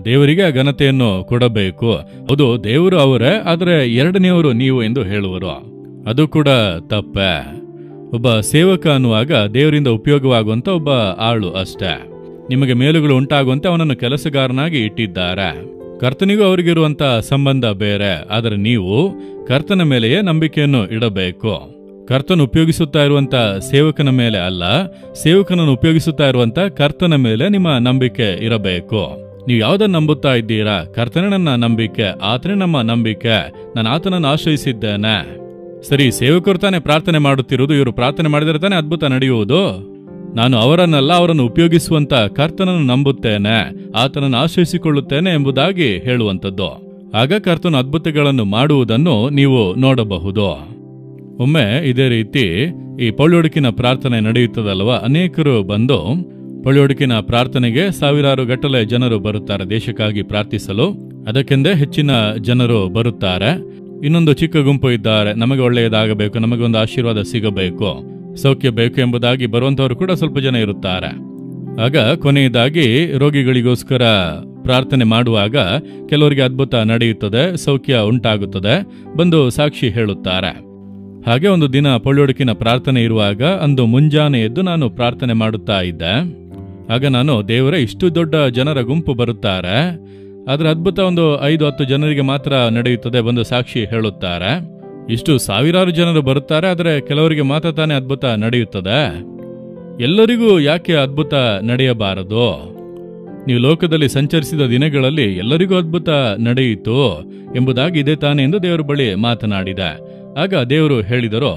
[SPEAKER 1] ದೇವರಿಗೆ ಘನತೆಯನ್ನು ಕೊಡಬೇಕು. ಹೌದು, ದೇವರು ಅವರೇ, ಆದರೆ ಎರಡನೆಯವರು ನೀವು ಎಂದು ಹೇಳುವರು, ಅದು ಕೂಡ ತಪ್ಪೆ. ಒಬ್ಬ ಸೇವಕ ಅನ್ನುವಾಗ ದೇವರಿಂದ ಉಪಯೋಗವಾಗುವಂತ ಒಬ್ಬ ಆಳು ಅಷ್ಟೇ. ನಿಮಗೆ ಮೇಲುಗಳು ಉಂಟಾಗುವಂತೆ ಅವನನ್ನು ಕೆಲಸಗಾರನಾಗಿ ಇಟ್ಟಿದ್ದಾರೆ. ಕರ್ತನಿಗೂ ಅವರಿಗಿರುವಂತ ಸಂಬಂಧ ಬೇರೆ. ಆದರೆ ನೀವು ಕರ್ತನ ಮೇಲೆಯೇ ನಂಬಿಕೆಯನ್ನು ಇಡಬೇಕು. ಕರ್ತನು ಉಪಯೋಗಿಸುತ್ತಾ ಇರುವಂತ ಸೇವಕನ ಮೇಲೆ ಅಲ್ಲ, ಸೇವಕನನ್ನು ಉಪಯೋಗಿಸುತ್ತಾ ಇರುವಂತ ಕರ್ತನ ಮೇಲೆ ನಿಮ್ಮ ನಂಬಿಕೆ ಇರಬೇಕು. ನೀವು ಯಾವುದನ್ನು ನಂಬುತ್ತಾ ಇದ್ದೀರಾ? ಕರ್ತನೇ ನನ್ನ ನಂಬಿಕೆ, ಆತನೇ ನಮ್ಮ ನಂಬಿಕೆ, ನಾನು ಆತನನ್ನು ಆಶ್ರಯಿಸಿದ್ದೇನೆ. ಸರಿ, ಸೇವಕರು ತಾನೇ ಪ್ರಾರ್ಥನೆ ಮಾಡುತ್ತಿರುವುದು, ಇವರು ಪ್ರಾರ್ಥನೆ ಮಾಡಿದರೆ ತಾನೇ ಅದ್ಭುತ ನಡೆಯುವುದು. ನಾನು ಅವರನ್ನೆಲ್ಲ, ಅವರನ್ನು ಉಪಯೋಗಿಸುವಂತ ಕರ್ತನನ್ನು ನಂಬುತ್ತೇನೆ, ಆತನನ್ನು ಆಶ್ರಯಿಸಿಕೊಳ್ಳುತ್ತೇನೆ ಎಂಬುದಾಗಿ ಹೇಳುವಂಥದ್ದು. ಆಗ ಕರ್ತನು ಅದ್ಭುತಗಳನ್ನು ಮಾಡುವುದನ್ನು ನೀವು ನೋಡಬಹುದು. ಒಮ್ಮೆ ಇದೇ ರೀತಿ ಈ ಪೌಳಿಯೊಡಕಿನ ಪ್ರಾರ್ಥನೆ ನಡೆಯುತ್ತದಲ್ವ, ಅನೇಕರು ಬಂದು ಪೌಳಿಯೊಡಕಿನ ಪ್ರಾರ್ಥನೆಗೆ ಸಾವಿರಾರು ಗಟ್ಟಲೆ ಜನರು ಬರುತ್ತಾರೆ ದೇಶಕ್ಕಾಗಿ ಪ್ರಾರ್ಥಿಸಲು. ಅದಕ್ಕೆಂದೇ ಹೆಚ್ಚಿನ ಜನರು ಬರುತ್ತಾರೆ. ಇನ್ನೊಂದು ಚಿಕ್ಕ ಗುಂಪು ಇದ್ದಾರೆ, ನಮಗೆ ಒಳ್ಳೆಯದಾಗಬೇಕು, ನಮಗೆ ಒಂದು ಆಶೀರ್ವಾದ ಸಿಗಬೇಕು, ಸೌಖ್ಯ ಬೇಕು ಎಂಬುದಾಗಿ ಬರುವಂತವರು ಕೂಡ ಸ್ವಲ್ಪ ಜನ ಇರುತ್ತಾರೆ. ಆಗ ಕೊನೆಯದಾಗಿ ರೋಗಿಗಳಿಗೋಸ್ಕರ ಪ್ರಾರ್ಥನೆ ಮಾಡುವಾಗ ಕೆಲವರಿಗೆ ಅದ್ಭುತ ನಡೆಯುತ್ತದೆ, ಸೌಖ್ಯ ಉಂಟಾಗುತ್ತದೆ, ಬಂದು ಸಾಕ್ಷಿ ಹೇಳುತ್ತಾರೆ. ಹಾಗೆ ಒಂದು ದಿನ ಪೌಳಿಯೊಡಕಿನ ಪ್ರಾರ್ಥನೆ ಇರುವಾಗ ಅಂದು ಮುಂಜಾನೆ ಎದ್ದು ನಾನು ಪ್ರಾರ್ಥನೆ ಮಾಡುತ್ತಾ ಇದ್ದೆ. ಆಗ ನಾನು, ದೇವರೇ, ಇಷ್ಟು ದೊಡ್ಡ ಜನರ ಗುಂಪು ಬರುತ್ತಾರೆ, ಅದರ ಅದ್ಭುತ ಒಂದು 5-10 ಜನರಿಗೆ ಮಾತ್ರ ನಡೆಯುತ್ತದೆ, ಬಂದು ಸಾಕ್ಷಿ ಹೇಳುತ್ತಾರೆ. ಇಷ್ಟು ಸಾವಿರಾರು ಜನರು ಬರುತ್ತಾರೆ, ಆದರೆ ಕೆಲವರಿಗೆ ಮಾತ್ರ ತಾನೇ ಅದ್ಭುತ ನಡೆಯುತ್ತದೆ. ಎಲ್ಲರಿಗೂ ಯಾಕೆ ಅದ್ಭುತ ನಡೆಯಬಾರದು? ನೀವು ಲೋಕದಲ್ಲಿ ಸಂಚರಿಸಿದ ದಿನಗಳಲ್ಲಿ ಎಲ್ಲರಿಗೂ ಅದ್ಭುತ ನಡೆಯಿತು ಎಂಬುದಾಗಿ ಇದೆ ತಾನೆ ಎಂದು ದೇವರ ಬಳಿ ಮಾತನಾಡಿದೆ. ಆಗ ದೇವರು ಹೇಳಿದರು,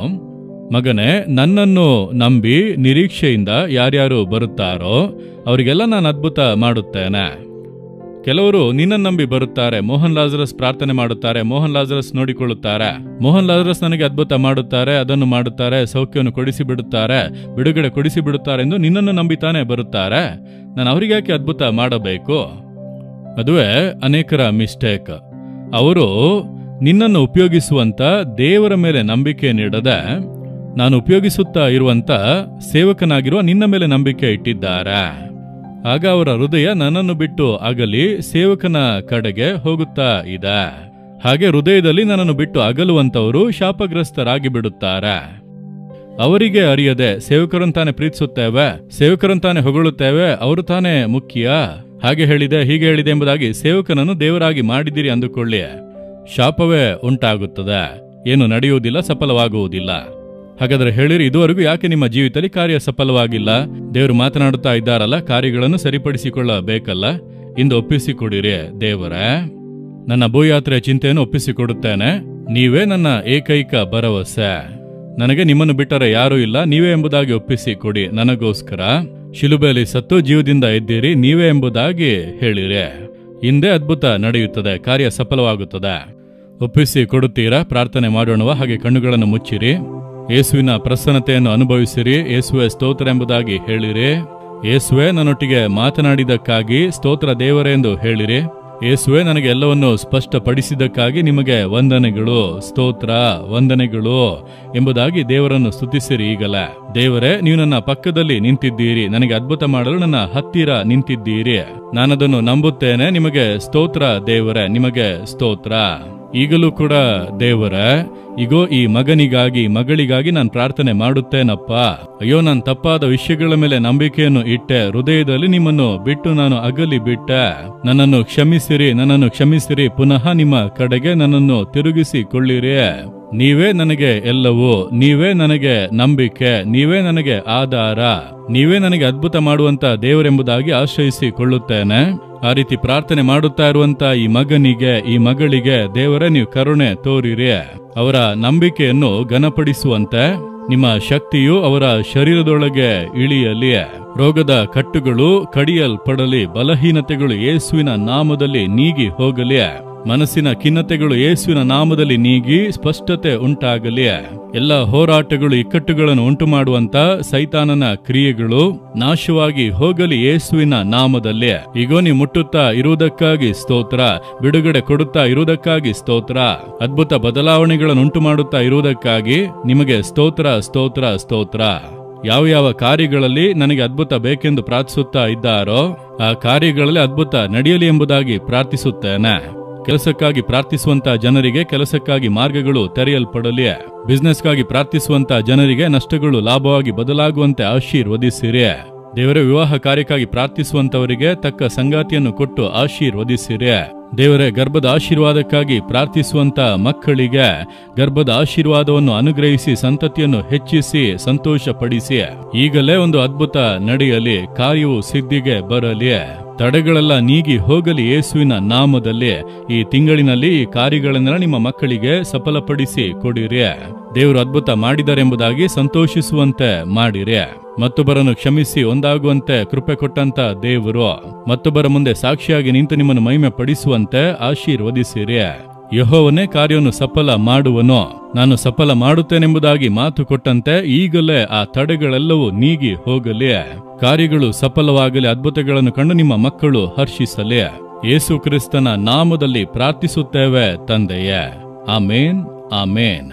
[SPEAKER 1] ಮಗನೇ, ನನ್ನನ್ನು ನಂಬಿ ನಿರೀಕ್ಷೆಯಿಂದ ಯಾರ್ಯಾರು ಬರುತ್ತಾರೋ ಅವರಿಗೆಲ್ಲ ನಾನು ಅದ್ಭುತ ಮಾಡುತ್ತೇನೆ. ಕೆಲವರು ನಿನ್ನನ್ನು ನಂಬಿ ಬರುತ್ತಾರೆ, ಮೋಹನ್ ಲಾಜರಸ್ ಪ್ರಾರ್ಥನೆ ಮಾಡುತ್ತಾರೆ, ಮೋಹನ್ ಲಾಜರಸ್ ನೋಡಿಕೊಳ್ಳುತ್ತಾರೆ, ಮೋಹನ್ ಲಾಜರಸ್ ನನಗೆ ಅದ್ಭುತ ಮಾಡುತ್ತಾರೆ, ಅದನ್ನು ಮಾಡುತ್ತಾರೆ, ಸೌಖ್ಯವನ್ನು ಕೊಡಿಸಿ ಬಿಡುತ್ತಾರೆ, ಬಿಡುಗಡೆ ಕೊಡಿಸಿ ಬಿಡುತ್ತಾರೆ ಎಂದು ನಿನ್ನನ್ನು ನಂಬಿತಾನೆ ಬರುತ್ತಾರೆ. ನಾನು ಅವರಿಗೆ ಯಾಕೆ ಅದ್ಭುತ ಮಾಡಬೇಕು? ಅದುವೇ ಅನೇಕರ ಮಿಸ್ಟೇಕ್. ಅವರು ನಿನ್ನನ್ನು ಉಪಯೋಗಿಸುವಂತ ದೇವರ ಮೇಲೆ ನಂಬಿಕೆ ನೀಡದೆ ನಾನು ಉಪಯೋಗಿಸುತ್ತಾ ಇರುವಂತ ಸೇವಕನಾಗಿರುವ ನಿನ್ನ ಮೇಲೆ ನಂಬಿಕೆ ಇಟ್ಟಿದ್ದಾರೆ. ಆಗ ಅವರ ಹೃದಯ ನನ್ನನ್ನು ಬಿಟ್ಟು ಅಗಲಿ ಸೇವಕನ ಕಡೆಗೆ ಹೋಗುತ್ತಾ ಇದೆ. ಹಾಗೆ ಹೃದಯದಲ್ಲಿ ನನ್ನನ್ನು ಬಿಟ್ಟು ಅಗಲುವಂತವರು ಶಾಪಗ್ರಸ್ತರಾಗಿ ಬಿಡುತ್ತಾರೆ. ಅವರಿಗೆ ಅರಿಯದೆ ಸೇವಕರನ್ನು ತಾನೇ ಪ್ರೀತಿಸುತ್ತೇವೆ, ಸೇವಕರನ್ನು ತಾನೇ ಹೊಗಳುತ್ತೇವೆ, ಅವರು ತಾನೇ ಮುಖ್ಯ, ಹಾಗೆ ಹೇಳಿದೆ ಹೀಗೆ ಹೇಳಿದೆ ಎಂಬುದಾಗಿ ಸೇವಕನನ್ನು ದೇವರಾಗಿ ಮಾಡಿದಿರಿ ಅಂದುಕೊಳ್ಳಿ, ಶಾಪವೇ ಉಂಟಾಗುತ್ತದೆ, ಏನು ನಡೆಯುವುದಿಲ್ಲ, ಸಫಲವಾಗುವುದಿಲ್ಲ. ಹಾಗಾದರೆ ಹೇಳಿರಿ, ಇದುವರೆಗೂ ಯಾಕೆ ನಿಮ್ಮ ಜೀವಿತದಲ್ಲಿ ಕಾರ್ಯ ಸಫಲವಾಗಿಲ್ಲ? ದೇವರು ಮಾತನಾಡುತ್ತಾ ಇದ್ದಾರಲ್ಲ, ಕಾರ್ಯಗಳನ್ನು ಸರಿಪಡಿಸಿಕೊಳ್ಳಬೇಕಲ್ಲ, ಇಂದು ಒಪ್ಪಿಸಿಕೊಡಿರಿ. ದೇವರೇ, ನನ್ನ ಭೂಯಾತ್ರೆಯ ಚಿಂತೆಯನ್ನು ಒಪ್ಪಿಸಿಕೊಡುತ್ತೇನೆ, ನೀವೇ ನನ್ನ ಏಕೈಕ ಭರವಸೆ, ನನಗೆ ನಿಮ್ಮನ್ನು ಬಿಟ್ಟರೆ ಯಾರೂ ಇಲ್ಲ, ನೀವೇ ಎಂಬುದಾಗಿ ಒಪ್ಪಿಸಿಕೊಡಿ. ನನಗೋಸ್ಕರ ಶಿಲುಬೆಯಲ್ಲಿ ಸತ್ತು ಜೀವದಿಂದ ಎದ್ದೀರಿ, ನೀವೇ ಎಂಬುದಾಗಿ ಹೇಳಿರಿ. ಹಿಂದೆ ಅದ್ಭುತ ನಡೆಯುತ್ತದೆ, ಕಾರ್ಯ ಸಫಲವಾಗುತ್ತದೆ. ಒಪ್ಪಿಸಿ ಕೊಡುತ್ತೀರಾ? ಪ್ರಾರ್ಥನೆ ಮಾಡೋಣವ? ಹಾಗೆ ಕಣ್ಣುಗಳನ್ನು ಮುಚ್ಚಿರಿ. ಯೇಸುವಿನ ಪ್ರಸನ್ನತೆಯನ್ನು ಅನುಭವಿಸಿರಿ. ಯೇಸುವೆ ಸ್ತೋತ್ರ ಎಂಬುದಾಗಿ ಹೇಳಿರಿ. ಯೇಸುವೆ ನನ್ನೊಟ್ಟಿಗೆ ಮಾತನಾಡಿದಕ್ಕಾಗಿ ಸ್ತೋತ್ರ ದೇವರೇ ಎಂದು ಹೇಳಿರಿ. ಯೇಸುವೆ ನನಗೆ ಎಲ್ಲವನ್ನು ಸ್ಪಷ್ಟಪಡಿಸಿದ್ದಕ್ಕಾಗಿ ನಿಮಗೆ ವಂದನೆಗಳು, ಸ್ತೋತ್ರ, ವಂದನೆಗಳು ಎಂಬುದಾಗಿ ದೇವರನ್ನು ಸ್ತುತಿಸಿರಿ. ಈಗಲೇ ದೇವರೇ, ನೀವು ನನ್ನ ಪಕ್ಕದಲ್ಲಿ ನಿಂತಿದ್ದೀರಿ, ನನಗೆ ಅದ್ಭುತ ಮಾಡಲು ನನ್ನ ಹತ್ತಿರ ನಿಂತಿದ್ದೀರಿ, ನಾನದನ್ನು ನಂಬುತ್ತೇನೆ. ನಿಮಗೆ ಸ್ತೋತ್ರ ದೇವರೇ, ನಿಮಗೆ ಸ್ತೋತ್ರ. ಈಗಲೂ ಕೂಡ ದೇವರೇ, ಈಗೋ ಈ ಮಗನಿಗಾಗಿ ಮಗಳಿಗಾಗಿ ನಾನು ಪ್ರಾರ್ಥನೆ ಮಾಡುತ್ತೇನಪ್ಪ. ಅಯ್ಯೋ, ನಾನು ತಪ್ಪಾದ ವಿಷಯಗಳ ಮೇಲೆ ನಂಬಿಕೆಯನ್ನು ಇಟ್ಟೆ, ಹೃದಯದಲ್ಲಿ ನಿಮ್ಮನ್ನು ಬಿಟ್ಟು ನಾನು ಅಗಲಿ ಬಿಟ್ಟೆ, ನನ್ನನ್ನು ಕ್ಷಮಿಸಿರಿ, ನನ್ನನ್ನು ಕ್ಷಮಿಸಿರಿ. ಪುನಃ ನಿಮ್ಮ ಕಡೆಗೆ ನನ್ನನ್ನು ತಿರುಗಿಸಿಕೊಳ್ಳಿರಿ. ನೀವೇ ನನಗೆ ಎಲ್ಲವೂ, ನೀವೇ ನನಗೆ ನಂಬಿಕೆ, ನೀವೇ ನನಗೆ ಆಧಾರ, ನೀವೇ ನನಗೆ ಅದ್ಭುತ ಮಾಡುವಂತ ದೇವರೆಂಬುದಾಗಿ ಆಶ್ರಯಿಸಿಕೊಳ್ಳುತ್ತೇನೆ. ಆ ರೀತಿ ಪ್ರಾರ್ಥನೆ ಮಾಡುತ್ತಾ ಇರುವಂತ ಈ ಮಗನಿಗೆ, ಈ ಮಗಳಿಗೆ ದೇವರೇ ನೀವು ಕರುಣೆ ತೋರಿರಿ. ಅವರ ನಂಬಿಕೆಯನ್ನು ಘನಪಡಿಸುವಂತೆ ನಿಮ್ಮ ಶಕ್ತಿಯು ಅವರ ಶರೀರದೊಳಗೆ ಇಳಿಯಲಿ. ರೋಗದ ಕಟ್ಟುಗಳು ಕಡಿಯಲ್ಪಡಲಿ, ಬಲಹೀನತೆಗಳು ಯೇಸುವಿನ ನಾಮದಲ್ಲಿ ನೀಗಿ ಹೋಗಲಿ, ಮನಸ್ಸಿನ ಖಿನ್ನತೆಗಳು ಯೇಸುವಿನ ನಾಮದಲ್ಲಿ ನೀಗಿ ಸ್ಪಷ್ಟತೆ ಉಂಟಾಗಲಿ. ಎಲ್ಲ ಹೋರಾಟಗಳು, ಇಕ್ಕಟ್ಟುಗಳನ್ನು ಉಂಟು ಮಾಡುವಂತ ಸೈತಾನನ ಕ್ರಿಯೆಗಳು ನಾಶವಾಗಿ ಹೋಗಲಿ ಯೇಸುವಿನ ನಾಮದಲ್ಲಿ. ಈಗೋ ನೀವು ಮುಟ್ಟುತ್ತಾ ಇರುವುದಕ್ಕಾಗಿ ಸ್ತೋತ್ರ, ಬಿಡುಗಡೆ ಕೊಡುತ್ತಾ ಇರುವುದಕ್ಕಾಗಿ ಸ್ತೋತ್ರ, ಅದ್ಭುತ ಬದಲಾವಣೆಗಳನ್ನು ಉಂಟು ಮಾಡುತ್ತಾ ಇರುವುದಕ್ಕಾಗಿ ನಿಮಗೆ ಸ್ತೋತ್ರ, ಸ್ತೋತ್ರ, ಸ್ತೋತ್ರ. ಯಾವ ಯಾವ ಕಾರ್ಯಗಳಲ್ಲಿ ನನಗೆ ಅದ್ಭುತ ಬೇಕೆಂದು ಪ್ರಾರ್ಥಿಸುತ್ತಾ ಇದ್ದಾರೋ ಆ ಕಾರ್ಯಗಳಲ್ಲಿ ಅದ್ಭುತ ನಡೆಯಲಿ ಎಂಬುದಾಗಿ ಪ್ರಾರ್ಥಿಸುತ್ತೇನೆ. ಕೆಲಸಕ್ಕಾಗಿ ಪ್ರಾರ್ಥಿಸುವಂತ ಜನರಿಗೆ ಕೆಲಸಕ್ಕಾಗಿ ಮಾರ್ಗಗಳು ತೆರೆಯಲ್ಪಡಲಿ. ಬಿಸ್ನೆಸ್ಗಾಗಿ ಪ್ರಾರ್ಥಿಸುವಂತ ಜನರಿಗೆ ನಷ್ಟಗಳು ಲಾಭವಾಗಿ ಬದಲಾಗುವಂತೆ ಆಶೀರ್ವದಿಸಿರಿ. ದೇವರ ವಿವಾಹ ಕಾರ್ಯಕ್ಕಾಗಿ ಪ್ರಾರ್ಥಿಸುವಂತವರಿಗೆ ತಕ್ಕ ಸಂಗಾತಿಯನ್ನು ಕೊಟ್ಟು ಆಶೀರ್ವದಿಸಿರಿ. ದೇವರೇ, ಗರ್ಭದ ಆಶೀರ್ವಾದಕ್ಕಾಗಿ ಪ್ರಾರ್ಥಿಸುವಂತ ಮಕ್ಕಳಿಗೆ ಗರ್ಭದ ಆಶೀರ್ವಾದವನ್ನು ಅನುಗ್ರಹಿಸಿ ಸಂತತಿಯನ್ನು ಹೆಚ್ಚಿಸಿ ಸಂತೋಷಪಡಿಸಿ. ಈಗಲೇ ಒಂದು ಅದ್ಭುತ ನಡೆಯಲಿ, ಕಾರ್ಯವು ಸಿದ್ಧಿಗೆ ಬರಲಿ, ತಡೆಗಳೆಲ್ಲ ನೀಗಿ ಹೋಗಲಿ ಯೇಸುವಿನ ನಾಮದಲ್ಲಿ. ಈ ತಿಂಗಳಿನಲ್ಲಿ ಈ ಕಾರ್ಯಗಳನ್ನೆಲ್ಲ ನಿಮ್ಮ ಮಕ್ಕಳಿಗೆ ಸಫಲಪಡಿಸಿ ಕೊಡಿರಿ. ದೇವರು ಅದ್ಭುತ ಮಾಡಿದರೆಂಬುದಾಗಿ ಸಂತೋಷಿಸುವಂತೆ ಮಾಡಿರಿ. ಮತ್ತೊಬ್ಬರನ್ನು ಕ್ಷಮಿಸಿ ಒಂದಾಗುವಂತೆ ಕೃಪೆ ಕೊಟ್ಟಂತ ದೇವರು ಮತ್ತೊಬ್ಬರ ಮುಂದೆ ಸಾಕ್ಷಿಯಾಗಿ ನಿಂತು ನಿಮ್ಮನ್ನು ಮಹಿಮೆ ಪಡಿಸುವಂತೆ ಆಶೀರ್ವದಿಸಿರಿ. ಯೆಹೋವನೇ ಕಾರ್ಯವನ್ನು ಸಫಲ ಮಾಡುವನು. ನಾನು ಸಫಲ ಮಾಡುತ್ತೇನೆಂಬುದಾಗಿ ಮಾತು ಕೊಟ್ಟಂತೆ ಈಗಲೇ ಆ ತಡೆಗಳೆಲ್ಲವೂ ನೀಗಿ ಹೋಗಲಿ, ಕಾರ್ಯಗಳು ಸಫಲವಾಗಲಿ, ಅದ್ಭುತಗಳನ್ನು ಕಂಡು ನಿಮ್ಮ ಮಕ್ಕಳು ಹರ್ಷಿಸಲಿ. ಯೇಸು ಕ್ರಿಸ್ತನ ನಾಮದಲ್ಲಿ ಪ್ರಾರ್ಥಿಸುತ್ತೇವೆ ತಂದೆಯೇ. ಆಮೇನ್, ಆಮೇನ್.